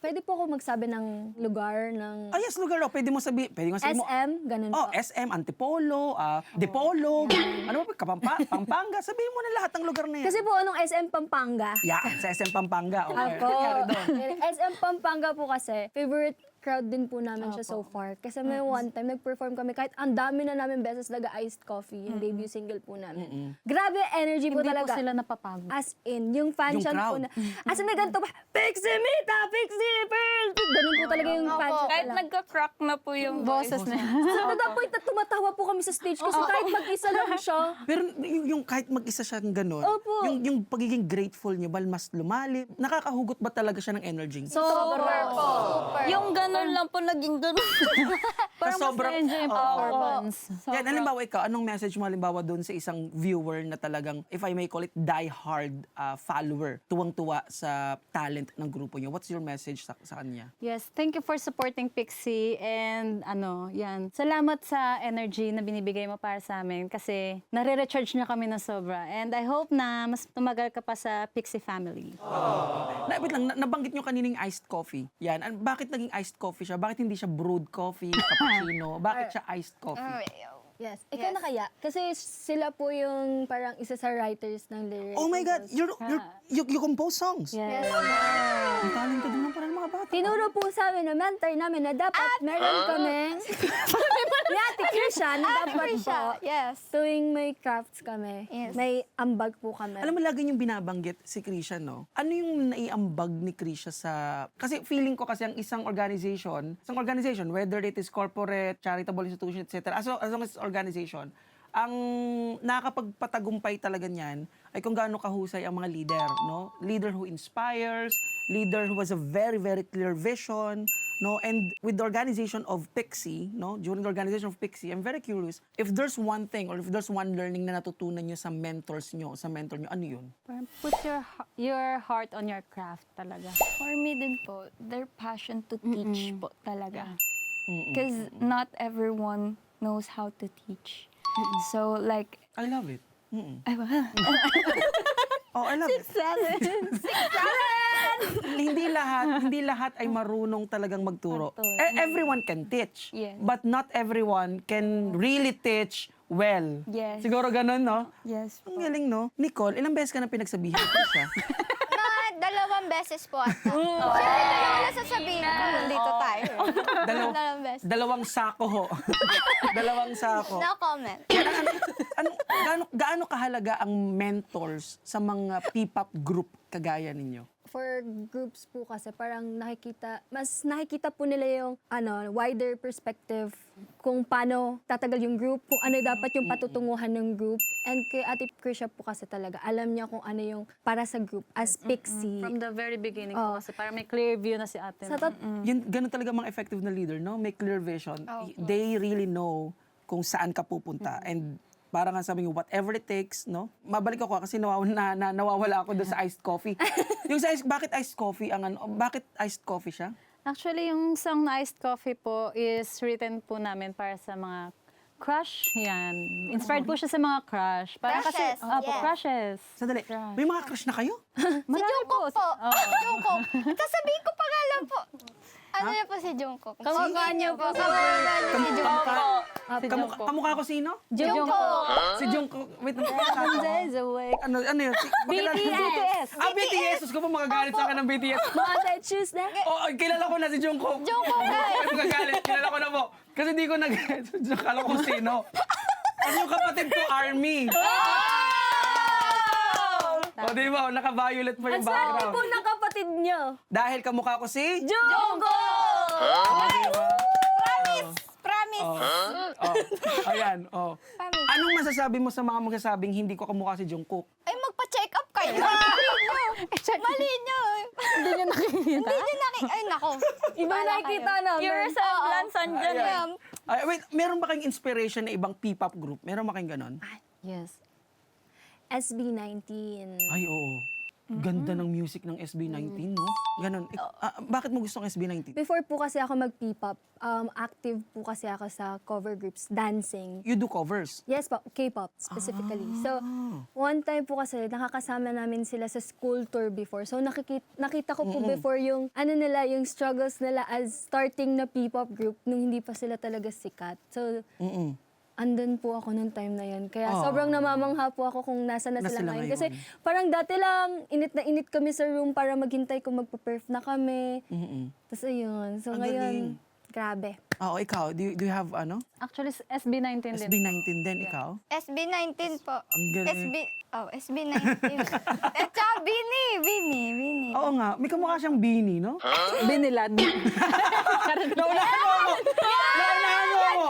pwede po ako magsabi ng lugar ng Ah, yes, lugar. Oh, pwede mo sabihin mo. SM, ganun Oh, po. SM, Antipolo, Dipolo, ano ba, Pampanga. Sabihin mo na lahat ng lugar na yan. Kasi po, anong SM Pampanga? Yeah, sa SM Pampanga. Okay. Ako. Nangyari doon. SM Pampanga po kasi, favorite crowd din po namin siya so far. Kasi may one time, nag-perform kami, kahit ang dami na namin beses iced coffee, yung debut single po namin. Grabe energy po Hindi po talaga. sila napapagod. As in, yung fan Yung chant po crowd. na, as in na ganito pa, Pixie Mita, Pixie Pearl! Ganun po talaga yung fan chant Kahit nila. nagka-crack na po yung Boses na. So, to the point na tumatawa po kami sa stage kasi kahit mag-isa lang siya, Pero yung kahit mag-isa siyang gano'n, Opo. yung pagiging grateful niya ba mas lumalim? Nakakahugot ba talaga siya ng energy? Super po. Super. Yung ganun lang po naging ganun. Parang sobrang- mas enjoy yung Oo. performance. Yan, halimbawa ikaw, anong message mo halimbawa doon sa isang viewer na talagang, if I may call it, die-hard follower, tuwang-tuwa sa talent ng grupo niyo? What's your message sa kanya? Yes, thank you for supporting Pixie and salamat sa energy na binibigay mo para sa amin kasi nare-recharge niya kami na sobra and I hope na mas tumagal ka pa sa Pixie family. Wait lang, nabanggit niyo kanining iced coffee. Yan, bakit naging iced coffee siya? Bakit hindi siya brewed coffee, cappuccino? Bakit siya iced coffee? Yes. Ikaw Yes. na kaya? Kasi sila po yung parang isa sa writers ng lyrics. Oh my God, you compose songs. Yes. Ang talented naman pala ng mga bata. Tinuro po sa amin ng mentor namin na dapat meron kaming ni Ate Krisha na dapat po Yes. tuwing may crafts kami, Yes. may ambag po kami. Alam mo, lagi yung binabanggit si Krisha, no? Ano yung naiambag ni Krisha sa... Kasi feeling ko kasi ang isang organization, whether it is corporate, charitable institution, etc., as long as it's organization, ang nakakapagpatagumpay talaga niyan ay kung gaano kahusay ang mga leader, no? Leader who inspires, leader who has a very, very clear vision, no? And with the organization of Pixie, no? During the organization of Pixie, I'm very curious, if there's one thing or if there's one learning na natutunan nyo sa mentors nyo, sa mentor nyo, ano yun? Parang put your heart on your craft talaga. For me din po, their passion to teach po talaga. Because not everyone knows how to teach. So like, I love it. ay, Oh, I love it. Hindi lahat ay marunong talagang magturo. Everyone can teach, Yes. but not everyone can really teach well. Yes. Siguro ganun, no? yes Ang po. galing, no? Nicole, ilang beses ka na pinagsabihan ko siya? Mga 2 beses po ata. Siyempre, dalawa na sasabihin ko. Nandito tayo. Dalawang beses. Dalawang sako ho. Dalawang sako. No comment. Gaano kahalaga ang mentors sa mga P-pop group kagaya ninyo? For groups po kasi parang mas nakikita po nila yung wider perspective kung paano tatagal yung group, kung ano dapat yung patutunguhan ng group. And kay Ate Krisha po kasi talaga, alam niya kung ano yung para sa group as Pixie. From the very beginning Oh. po kasi parang may clear view na si ate. Sa tot- Ganun talaga mga effective na leader, no? May clear vision. They really know kung saan ka pupunta. And parang nga sabi niyo, whatever it takes, no? Mabalik ako kasi nawawala ako doon sa iced coffee. Yung sa bakit iced coffee bakit iced coffee siya? Actually, yung song na Iced Coffee po is written po namin para sa mga crush. Yan. Inspired po siya sa mga crush. Parang Crushes, kasi, po, yes. crushes. Sandali, may mga crush na kayo? Si Jungkook po. Jungkook. Sasabihin ko pangalan po. Ano niya po si Jungkook? Kamukha niya po sa Kamukha niya si Jungkook. Kamukha ko sino? Jungkook. Si Jungkook. Wait, Days away. ano yun? BTS. BTS! Gusto ko pa magagalit sa akin ng BTS. Mga choose na. Oh, kilala ko na si Jungkook. Jungkook, guys. Ay, magagalit. Kilala ko na po. Kasi di ko nakala ko sino. Ano yung kapatid ko, Army. O, di ba? Naka-violet pa yung Ang swerte background. po ng kapatid niyo. Dahil kamukha ko si... Jungkook! Oh, di ba? Promise. Oh. Ayan, oh. Promise. Anong masasabi mo sa mga magsasabing hindi ko kamukha si Jungkook? Ay, magpa-check up kayo. Mali nyo. Hindi niyo nakikita. Hindi nyo Ay, nako. Iba nakikita namin. Your resemblance andyan eh. Ayan. Ay, wait, meron ba kayong inspiration na ibang P-pop group? Meron ba kayong ganon? Yes. SB19. Ay, oo. Ganda ng music ng SB19, no? Ganon. Bakit mo gusto ng SB19? Before po kasi ako mag-P-pop, active po kasi ako sa cover groups, dancing. You do covers? Yes po, K-pop specifically. So, one time po kasi nakakasama namin sila sa school tour before. So, nakita ko po before yung, yung struggles nila as starting na P-pop group nung hindi pa sila talaga sikat. So, andun po ako nung time na yun. Kaya sobrang namamangha po ako kung nasa na sila ngayon. Kasi parang dati lang, init na init kami sa room para maghintay kung magpa-perf na kami. Tapos ayun. So Ang ngayon, galing. grabe. Oo, ikaw. Do you have Actually, SB19 din. SB19 din, ikaw? SB19 po. Ang galing. SB19. At saka Bini. Oo nga. May kamukha siyang Beanie, no? Binilad. Naunahan mo ako! Naunahan mo ako!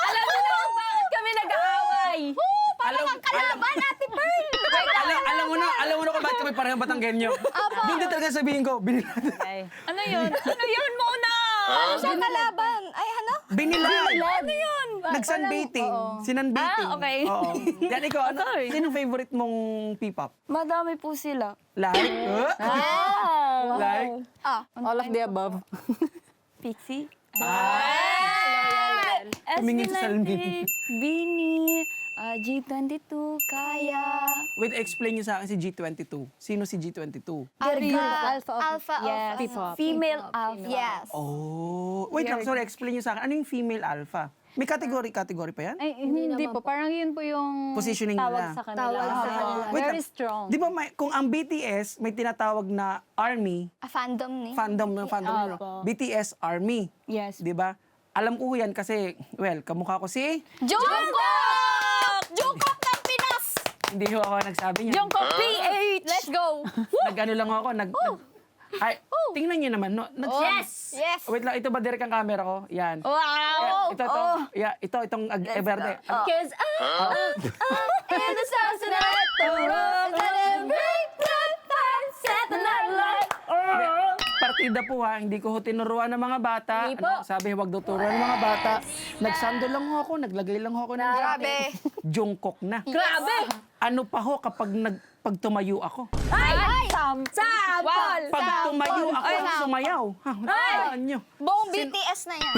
Alam niyo na kung bakit kami nag-aaway. Parang ang kalaban, Ate Pearl. Alam mo na kung bakit kami parehong Batanggenyo. Hindi talaga sabihin ko, binilad. Ay. Ano yun? Ano yun muna? Siya kalaban. Ay, ano? Binilad! Ano yun? Nag-sunbathing. Sinunbathing. Ah, okay. Oo. Yan, ikaw, Sorry. sino favorite mong P-pop? Madami po sila. Like? Like? All of the above. Pixie. Tumingin sa salamin. Bini, G22, Kaya. Wait, explain niyo sa akin si G22. Sino si G22? Alpha of Yes. P-pop. Female alpha. Yes. Oh. Wait lang, sorry, explain niyo sa akin. Ano yung female alpha? May category pa yan? Ay, hindi naman po. Parang yun po yung Positioning tawag nila. sa kanila. Tawag sa kanila. Wait Very lang. strong. Di ba kung ang BTS may tinatawag na ARMY, Fandom ni. fandom nyo, Opo. BTS ARMY. Yes. Di ba? Alam ko yan kasi, well, kamukha ko si... Jungkook! Jungkook ng Pinas! Hindi ho ako nagsabi niya. Jungkook PH! Let's go! Nag-ano lang ako, ay, tingnan niyo naman, no? Yes! Yes! Wait lang, ito ba direct ang camera ko? Yan. Wow! Itong verde. Cause In the sun's night, the road that it break the fire, set the night light. Partida po ha, hindi ko ho tinuruan ng mga bata. Hindi po. Sabi, huwag daw turuan ng mga bata. Nagsando lang ho ako, naglagay lang ho ako ng Grabe. Jungkook na. grabe! Ano pa ho kapag pag tumayo ako? Ay! Sample! Pag tumayo ako, Ay, sumayaw. Ay! Nyo. Buong BTS na yan.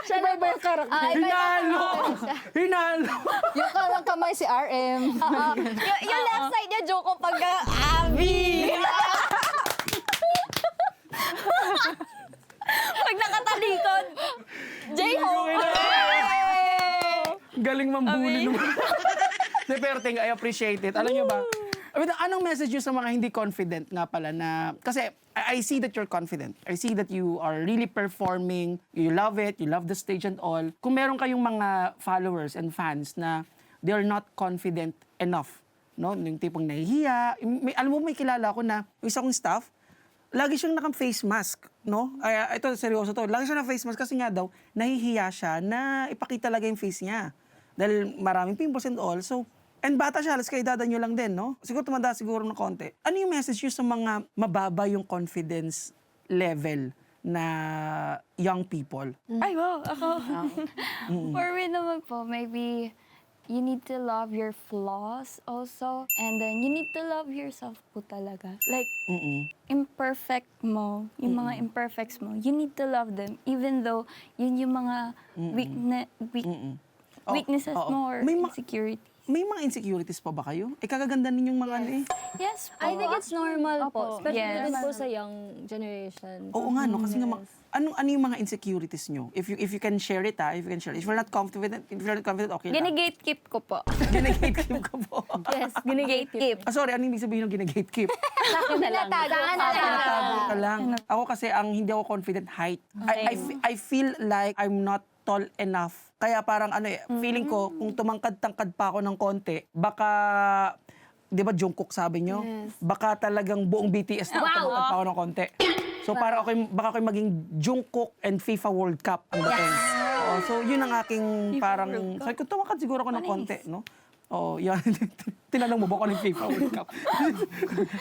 Siya na ba yung karakter? Hinalo! Hinalo! Yung karang kamay si RM. Yung left side niya, Jungkook pag Abby. Pag nakatalikod, J-Hope. Galing mambuli naman. Pero I appreciate it. Alam nyo ba? Wait, anong message nyo sa mga hindi confident nga pala na... Kasi I see that you're confident. I see that you are really performing. You love it. You love the stage and all. Kung meron kayong mga followers and fans na they are not confident enough, no? Yung tipong nahihiya. Alam mo, may kilala ko na yung isa kong staff, lagi siyang naka-face mask, no? Ay, ito, seryoso to. Lagi siya na-face mask kasi nga daw, nahihiya siya na ipakita talaga yung face niya. Dahil maraming pimples and all. So, and bata siya, halos kay dada nyo lang din, no? Siguro tumanda siguro ng konti. Ano yung message nyo sa mga mababa yung confidence level na young people? Ay, wow, ako. For me naman po, maybe you need to love your flaws also. And then you need to love yourself po talaga. Like, imperfect mo, yung mga imperfects mo, you need to love them. Even though yun yung mga weaknesses Oo. mo or May insecurity. May mga insecurities pa ba kayo? Kagaganda ninyong mga ano eh. Yes po. I think it's normal po. Opo. Especially Yes. din po sa young generation. Oo nga, no? Kasi nga, ano yung mga insecurities nyo? If you can share it, if you can share it. If you're not confident, okay lang. Gine-gatekeep ko po. Gine-gatekeep ko po. Yes, gine-gatekeep. Sorry, ano ibig sabihin ng gine-gatekeep? Sa akin na lang. Tago ka lang. Ako kasi, ang hindi ako confident height. I feel like I'm not tall enough. Kaya parang feeling ko, kung tumangkad-tangkad pa ako ng konti, baka, di ba Jungkook sabi nyo? Baka talagang buong BTS na tumangkad pa ako ng konti. So parang baka ako maging Jungkook and FIFA World Cup ang dating. So yun ang aking parang, sabi ko, tumangkad siguro ako ng konti, no? Oh, yan. Tinanong mo ba kung ano yung FIFA World Cup? Ano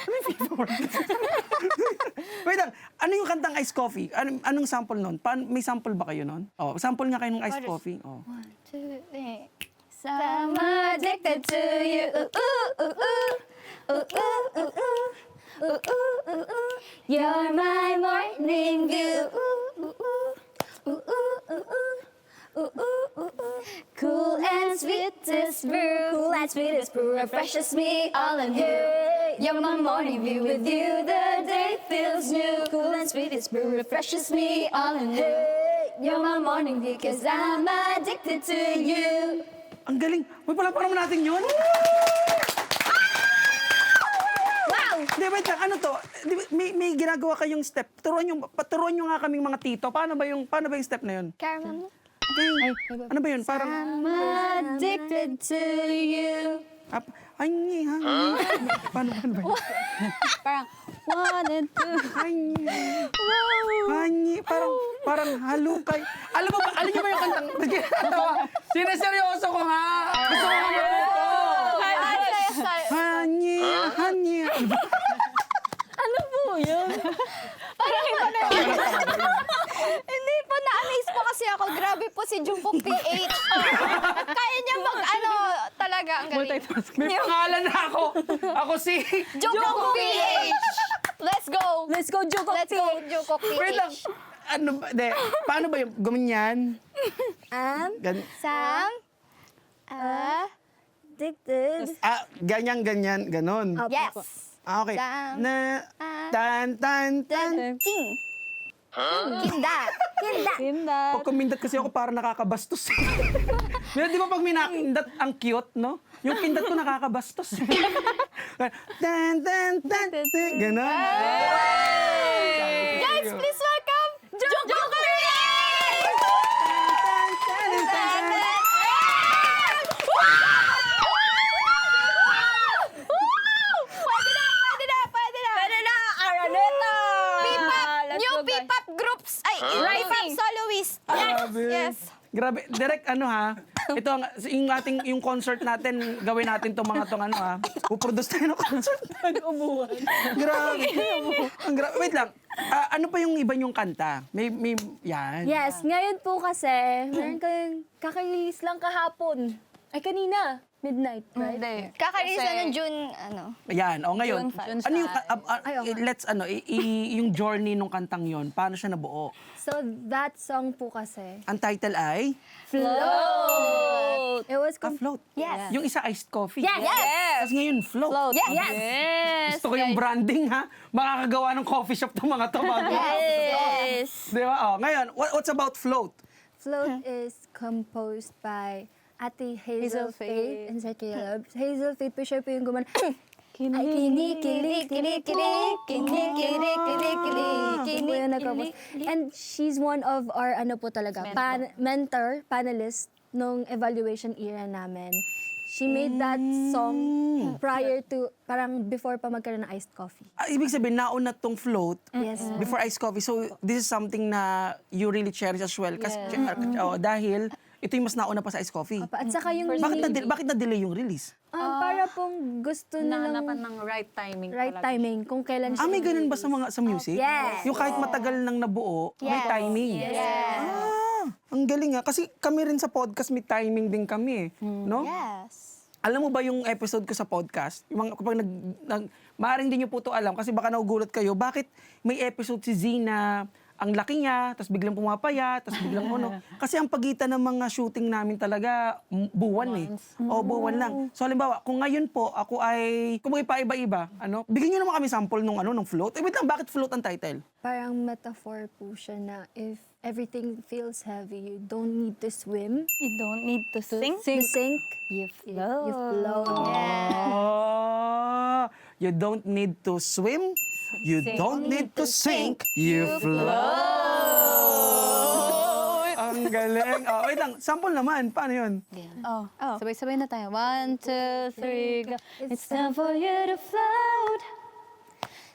yung FIFA World Cup? Wait lang, ano yung kantang Ice Coffee? Anong sample nun? May sample ba kayo nun? Oh, sample nga kayo ng Ice Coffee. Oh. 1, 2, 3. So I'm addicted to you. You're my morning view. Cool and sweetest brew. Cool and sweetest brew refreshes me all in you. You're my morning view. With you the day feels new. Cool and sweetest brew refreshes me all in you. You're my morning view 'cause I'm addicted to you. Ang galing. Uy, pala natin yun. Wow! Hindi, wait lang. Ano to? May ginagawa kayong step. Turuan nyo nga kaming mga tito. Paano ba yung step na yun? Caramel. Okay. Ano ba yun? Parang... I'm addicted to you. Paano ba yun? Parang, 1 and 2. Parang halukay. Alam niyo ba yung kantang? Nagkakatawa. Sineseryoso ko nga. Gusto ko nga ito. Hanyi. Ano po yun? Hindi po, na-amaze po kasi ako. Grabe po si Jungkook PH. Kaya niya talaga ang galing. May pangalan na ako. Ako si... Jungkook PH! Let's go! Let's go, Jungkook Let's go, Jungkook PH. Wait lang. Paano ba yung gumanyan? Sam? Addicted. Ganyan, ganon. Yes! Okay. Sam. Na, tan. Ting! Kinda. Tinda. Pag kumindat kasi ako, parang nakakabastos. Pero di ba pag may nakindat, ang cute, no? Yung kindat ko nakakabastos. Tan, tan, tan, tan. Ganon. Guys, please welcome Joker! Pwede na! Araneta! P-pop! Let's New go, guys. P-pop groups! Ay, P-pop soloist! Grabe. Yes! Grabe. Direct, ano ha? Ito, yung concert natin, gawin natin itong mga itong ano ha. Puproduce tayo ng concert. Nag-umuhan. Grabe. Wait lang. Ano pa yung iba yung kanta? May, yan. Yes, ngayon po kasi, meron kayong kakalilis lang kahapon. Ay, kanina. Midnight, right? Hindi. Kakarinis Kasi- na ng June, ano. Yan. O ngayon, June ano yung, okay. let's, yung journey nung kantang yon, paano siya nabuo? So, that song po kasi, Ang title ay, Float! It was Float. Yes. Yung isa, iced coffee. Yes! Tapos ngayon, float. Yes! Gusto ko yung branding, ha? Makakagawa ng coffee shop tong mga to. Yes! Di ba? Oh, ngayon, what's about float? Float is composed by Ate Hazel Faith and Sir Caleb. Hazel Faith po siya po yung gumana. Ay, kinikilig, kinikilig, kinikilig, kinikilig. Yun po yung nagkapos. And she's one of our, ano po talaga, mentor, panelist nung evaluation era namin. She made that song prior to, parang before pa magkaroon ng iced coffee. Ibig sabihin, nauna tong float Yes. before iced coffee. So, this is something na you really cherish as well. Kasi, dahil ito yung mas nauna pa sa iced coffee. At saka yung Bakit na-delay yung release? para pong gusto nilang Nahanapan ng right timing right talaga. timing kung kailan siya. May ganun ba sa music? Yes. Yung kahit matagal nang nabuo, may Yes. timing. Ang galing nga. Kasi kami rin sa podcast, may timing din kami. No? Yes. Alam mo ba yung episode ko sa podcast? Yung kapag maaaring din nyo po ito alam kasi baka nagugulat kayo, bakit may episode si Z na ang laki niya, tapos biglang pumapaya, tapos biglang ano. Kasi ang pagitan ng mga shooting namin talaga, buwan eh. O, buwan lang. So, halimbawa, kung ngayon po, ako ay, kung iba-iba, bigyan nyo naman kami sample nung float. Wait lang, bakit float ang title? Parang metaphor po siya na if everything feels heavy, you don't need to swim. You don't need to sing. To sink, You you float. Oh, you don't need to swim, you don't need to sink, you float. Ang galing. Oh, wait lang, sample naman. Paano yun? Oh. Sabay-sabay na tayo. 1, 2, 3, go. It's time for you to float.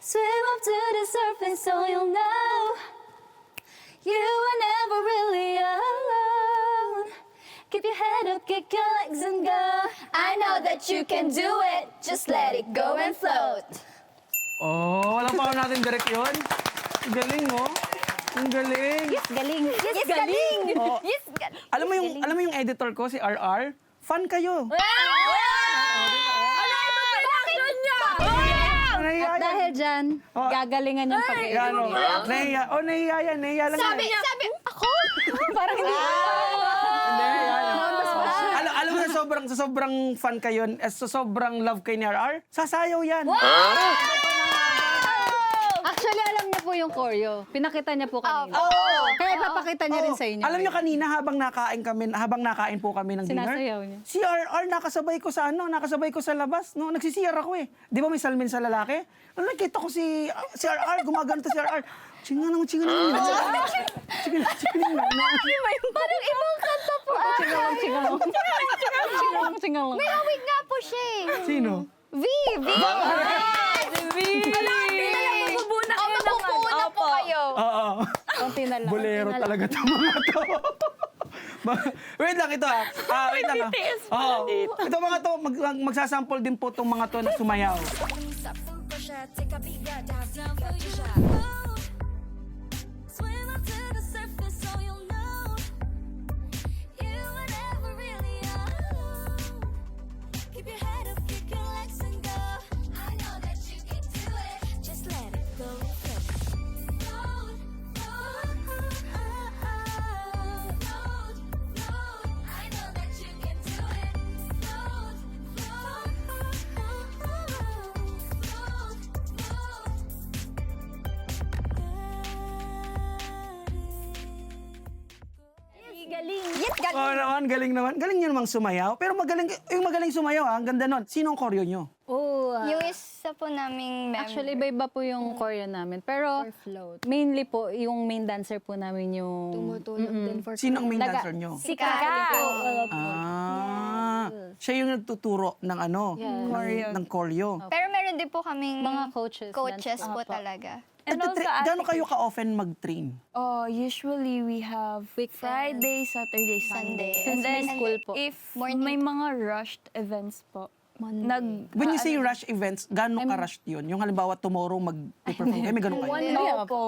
Swim up to the surface so you'll know you were never really alone. Keep your head up, kick your legs and go. I know that you can do it. Just let it go and float. Oh, walang pa natin direct yun. Ang galing, mo. Ang galing. Galing. Yes, galing. Oh. Yes, galing. Alam mo yung editor ko, si RR? Fan kayo. Nahiya yan. Dahil dyan, Oh. gagalingan yung pag-edit. Yan, oh. Nahiya. Oh, nahiya yan. Nahiya lang Sabi, yan. ako? Parang hindi. Nahiya yan. Alam mo na sa sobrang fan kayo, sa sobrang love kay ni RR, sasayaw yan. Actually, alam niya po yung choreo. Pinakita niya po kanina. Kaya papakita niya rin sa inyo. Alam niyo kanina habang nakain po kami ng dinner, Sinasayaw niya. si RR nakasabay ko sa labas, no? Nagsisiyar ako eh. Di ba may salmin sa lalaki? Nakita ko si RR, gumaganto si RR. Chinganang. Parang ibang kanta po. Singalong. May hawig nga po siya eh. Sino? V! Magpupuuna po kayo. Oo. Konti na lang. Bolero talaga itong mga to. Wait lang, ito wait lang Ito mga to, magsasample din po itong mga to na sumayaw. Swim up to the surface so you'll know you were never really alone. Keep your head up, kick your legs and go. I know that you can do it. Just let it go. Float, float, float. I know that you can do it. Float, float, float. Yet, Oo ganun. naman, galing naman. Galing nyo namang sumayaw. Pero yung magaling sumayaw, ang ganda nun. Sino ang choreo nyo? Oh, Yung isa po naming member. Actually, iba-iba po yung choreo namin. Pero float. mainly po, yung main dancer po namin yung... Tumutulong din for Sino ang main Naga- dancer nyo? Si Kaka. Siya yung nagtuturo ng ng choreo. Pero meron din po kaming Mga coaches. coaches dance po po. talaga. And also, Gano'n kayo ka-often mag-train? Usually we have Friday, Saturday, Sunday. Sunday. And Since may then school po. if Morning. may mga rushed events po, When you say rush events, gano'n ka-rushed yun? Yung halimbawa, tomorrow mag-perform kayo, may gano'n kayo? Opo.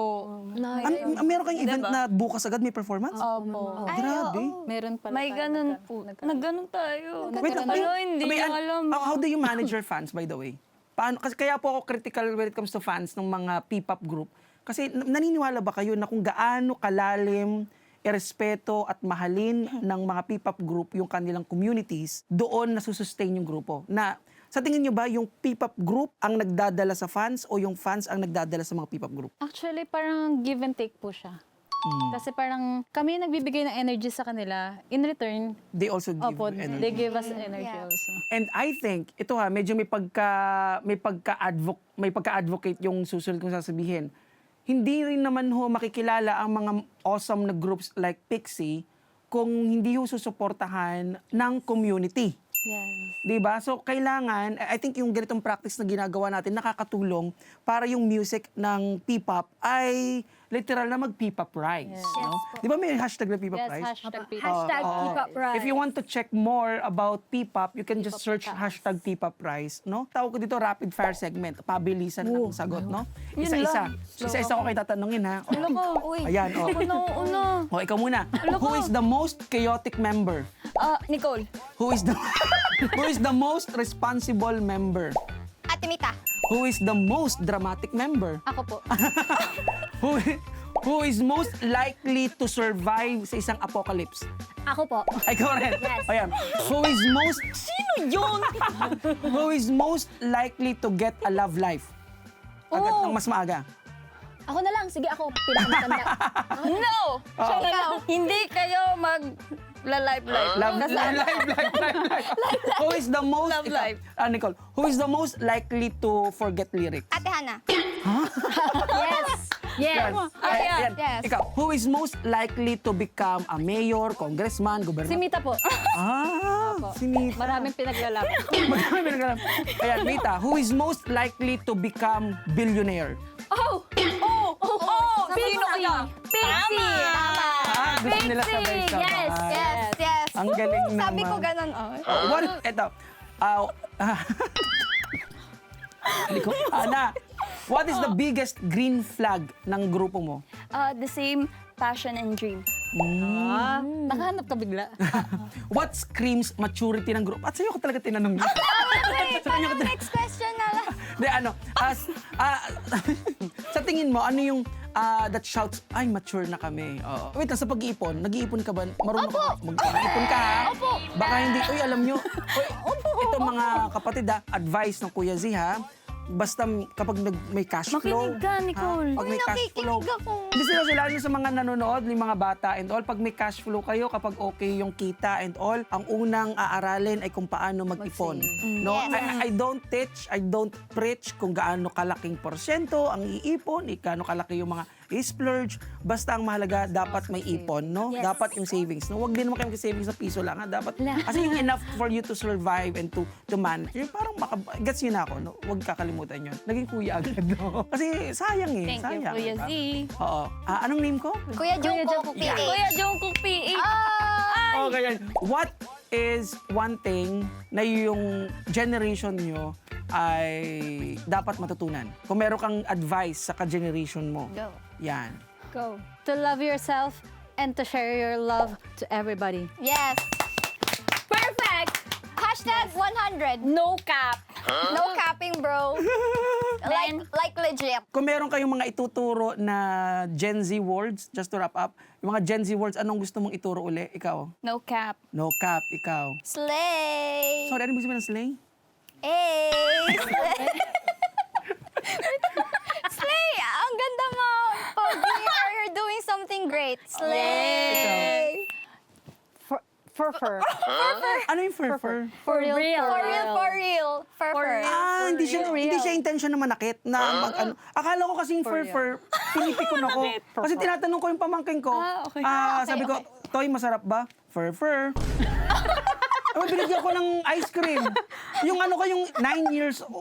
Meron kayong event na bukas agad may performance? Opo. Grabe. Meron pala May tayo ganun po. Nagganon tayo. Wait, Ano, hindi may- nyo alam. How do you manage your fans, by the way? Paano, kasi kaya po ako critical when it comes to fans ng mga P-pop group. Kasi naniniwala ba kayo na kung gaano kalalim, irespeto at mahalin ng mga P-pop group yung kanilang communities, doon nasusustain yung grupo? Na sa tingin nyo ba yung P-pop group ang nagdadala sa fans o yung fans ang nagdadala sa mga P-pop group? Actually, parang give and take po siya. Kasi parang kami yung nagbibigay ng energy sa kanila. In return, They also give opo, energy. they give us energy Yeah. also. And I think, ito medyo may pagka-advocate yung susunod kong sasabihin. Hindi rin naman makikilala ang mga awesome na groups like Pixie kung hindi susuportahan ng community. Yes. 'Di ba? So kailangan, I think yung ganitong practice na ginagawa natin nakakatulong para yung music ng P-pop ay literal na mag-P-pop rise. No? 'Di ba may hashtag na P-pop Yes, rise? hashtag people. Hashtag Oo. P-pop Rise. If you want to check more about P-pop, you can just search hashtag P-pop rise, no? Tawag ko dito rapid fire segment, pabilisan ng sagot, no? Isa-isa. Isa-isa ko kayo tatanungin, ha? Ayan, Una. O, ikaw muna. Who is the most chaotic member? Nicole. Who is the Who is the most responsible member? Ate Mita. Who is the most dramatic member? Ako po. Who is most likely to survive sa isang apocalypse? Ako po. Ay, ikaw rin. Ayan. Who is most... Sino yun? Who is most likely to get a love life? Agad ng mas maaga. Ako na lang. Sige, ako. Pinakamatanda. No! Siya na lang. Hindi kayo life. Love life. Who is the most... Love life. Nicole. Who is the most likely to forget lyrics? Ate Hana. Yan. Ayan. Yes. Ikaw, who is most likely to become a mayor, congressman, Si gobernador? Mita po. Si Mita. Maraming pinaglalaban. Marami nagkaroon. Ayan, Mita, who is most likely to become billionaire? Sino kaya? Pixie! Gusto nila sabay-sabay. Yes. Ang galing naman. Sabi ko ganun, Ana, what is the biggest green flag ng grupo mo? The same passion and dream. Nakahanap ka bigla. What screams maturity ng grupo? At sa'yo ko talaga tinanong yun. Wait, parang next question na lang. Di, sa tingin mo, ano yung that shouts, ay, mature na kami. Oo. Wait, sa pag-iipon, nag-iipon ka ba? Marunong ka mag-iipon ka, ha? Opo. Baka hindi, uy, alam nyo, ito mga kapatid, advice ng Kuya Z, ha? Basta kapag may cash flow. Makinig ka, Nicole. Pag may cash flow. nakikinig ako. Hindi sila sa mga nanonood, yung mga bata and all. Pag may cash flow kayo, kapag okay yung kita and all, ang unang aaralin ay kung paano mag-ipon. No? I don't teach, I don't preach kung gaano kalaking porsyento ang iipon, gaano kalaki yung mga i-splurge. Basta ang mahalaga, dapat may ipon, no? Dapat yung savings. No? Huwag din naman kayo savings sa piso lang. Ha? Dapat, kasi yung enough for you to survive and to manage. Yung parang, gets yun ako, no? Huwag kakalimutan yun. Naging kuya agad, no? Kasi sayang eh. Thank you, sayang, Kuya diba? Z. Oo. Anong name ko? Kuya Jungkook, PH. Kuya Jungkook PH. Okay, yan. What is one thing na yung generation nyo ay dapat matutunan? Kung meron kang advice sa ka-generation mo. Go. Yan. Go. To love yourself and to share your love to everybody. Yes. Perfect. Hashtag 100. No cap. No capping, bro. like legit. Kung meron kayong mga ituturo na Gen Z words, just to wrap up, yung mga Gen Z words, anong gusto mong ituro uli? Ikaw? No cap. No cap, ikaw. Slay. Sorry, ano ibig sabihin ng slay? Hey. Slay. Ang ganda mo. Pogi, you're doing something great. Slay. Fur. Ano yung fur? For real. Fur. Hindi siya intention na manakit na mag, ano. Akala ko kasing fur, pinipikon ako. Kasi tinatanong ko yung pamangkin ko. Sabi ko, Toy, masarap ba? Fur. Binigyan ko ng ice cream. Yung ano ko, yung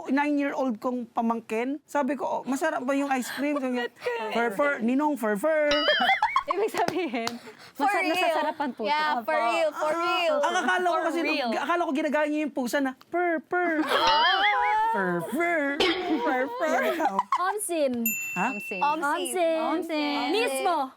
9-year-old kong pamangkin, sabi ko, masarap ba yung ice cream? Sabi niya, fur, ninong, fur. Ibig sabihin, For real. nasasarapan po. Yeah, for real. Ang akala ko ginagaya niya yung pusa na, fur. Ikaw. Omsin. Ha? Omsin. Mismo.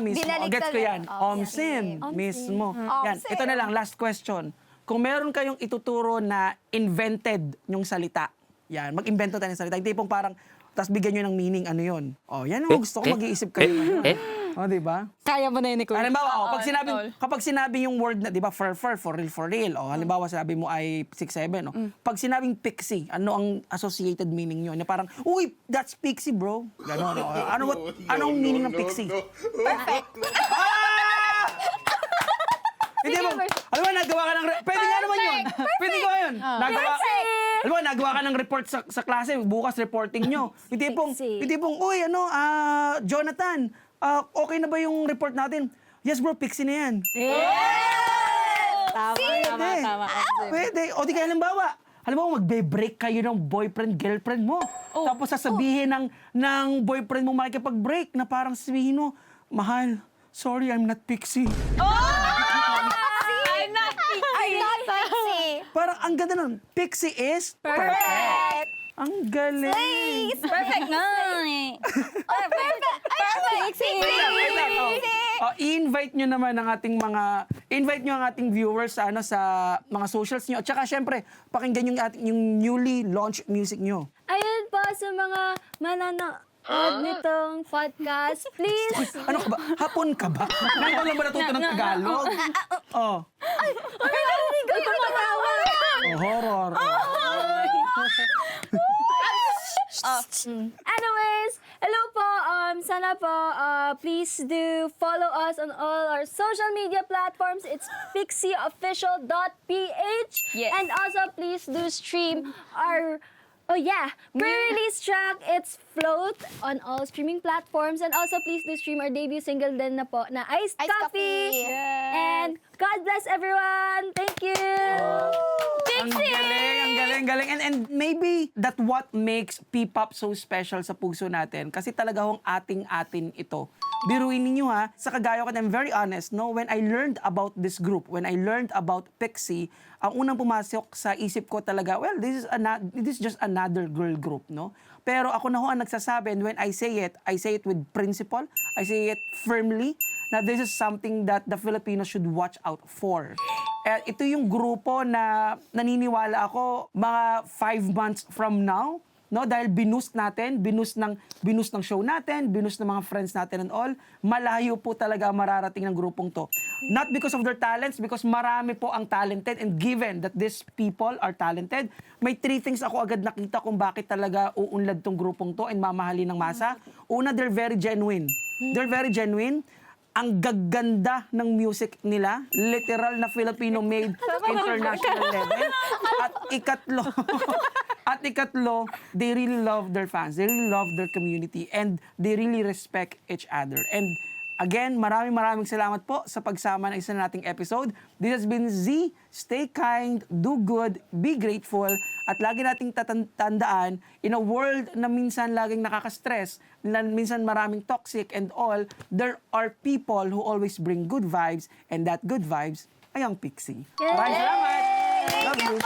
Mismo. Binaliktad Gets ko yan. eh. Omsin. Mismo. Yan. Omsin. Ito na lang, last question. Kung meron kayong ituturo na invented yung salita, yan, mag-invento tayo ng salita. Yung tipong parang, tapos bigyan nyo ng meaning, ano yun? Yan ang gusto ko, mag-iisip kayo. Di ba? Kaya mo na yun, Nicole. Halimbawa, kapag sinabi yung word na, di ba, for real. Halimbawa, sabi mo ay 6-7. Pag sinabing pixie, ano ang associated meaning nyo? Na parang, uy, that's pixie, bro. Ganon. Anong meaning ng pixie? Perfect. Hindi mo, alam mo, nagawa ka ng, pwede nga naman yun. Pwede nga yun. Alam mo, nagawa ka ng report sa klase, bukas reporting nyo. Yung tipong, uy, Jonathan, okay na ba yung report natin? Yes bro, pixie na yan. Tama. Pwede. O di kaya halimbawa, magbe-break kayo ng boyfriend-girlfriend mo. Tapos sasabihin ng boyfriend mo makikipag-break na parang sabihin mo, mahal, sorry, I'm not pixie. I'm not pixie. Parang ang ganda nun. Pixie is perfect. Ang galing. Perfect na. I-invite nyo naman ang ating viewers sa mga socials nyo. At saka syempre, pakinggan yung newly launched music nyo. Ayun po sa mga mananood nitong podcast, please. Ano ka ba? Hapon ka ba? Ngayon lang ba natuto ng Tagalog? Narinig ko yung matawa. Horror. Anyways, hello po. Sana po, please do follow us on all our social media platforms. It's pixieofficial.ph. Yes. And also, please do stream our pre-release track. It's Float on all streaming platforms. And also, please do stream our debut single din na po na Iced Iced Coffee. Coffee. And God bless everyone. Thank you. Ang galing. And maybe that what makes P-pop so special sa puso natin. Kasi talaga hong ating-atin ito. Biruin ninyo ha, sa kagaya ko, I'm very honest, no? When I learned about this group, when I learned about Pixie, ang unang pumasok sa isip ko talaga, well, this is just another girl group, no? Pero ako na ho ang nagsasabi, and when I say it with principle, I say it firmly, na this is something that the Filipinos should watch out for. Ito yung grupo na naniniwala ako mga 5 months from now, no, dahil binoost ng show natin, binoost ng mga friends natin and all, malayo po talaga mararating ng grupong to. Not because of their talents, because marami po ang talented, and given that these people are talented, may 3 things ako agad nakita kung bakit talaga uunlad tong grupong to and mamahalin ng masa. Una, they're very genuine. Ang gaganda ng music nila, literal na Filipino-made international level. At ikatlo, they really love their fans. They really love their community. And they really respect each other. And again, maraming salamat po sa pagsama ng isa nating episode. This has been Z. Stay kind, do good, be grateful. At lagi nating tandaan, in a world na minsan laging nakaka-stress, na minsan maraming toxic and all, there are people who always bring good vibes, and that good vibes ay ang Pixie. Maraming salamat! Love you!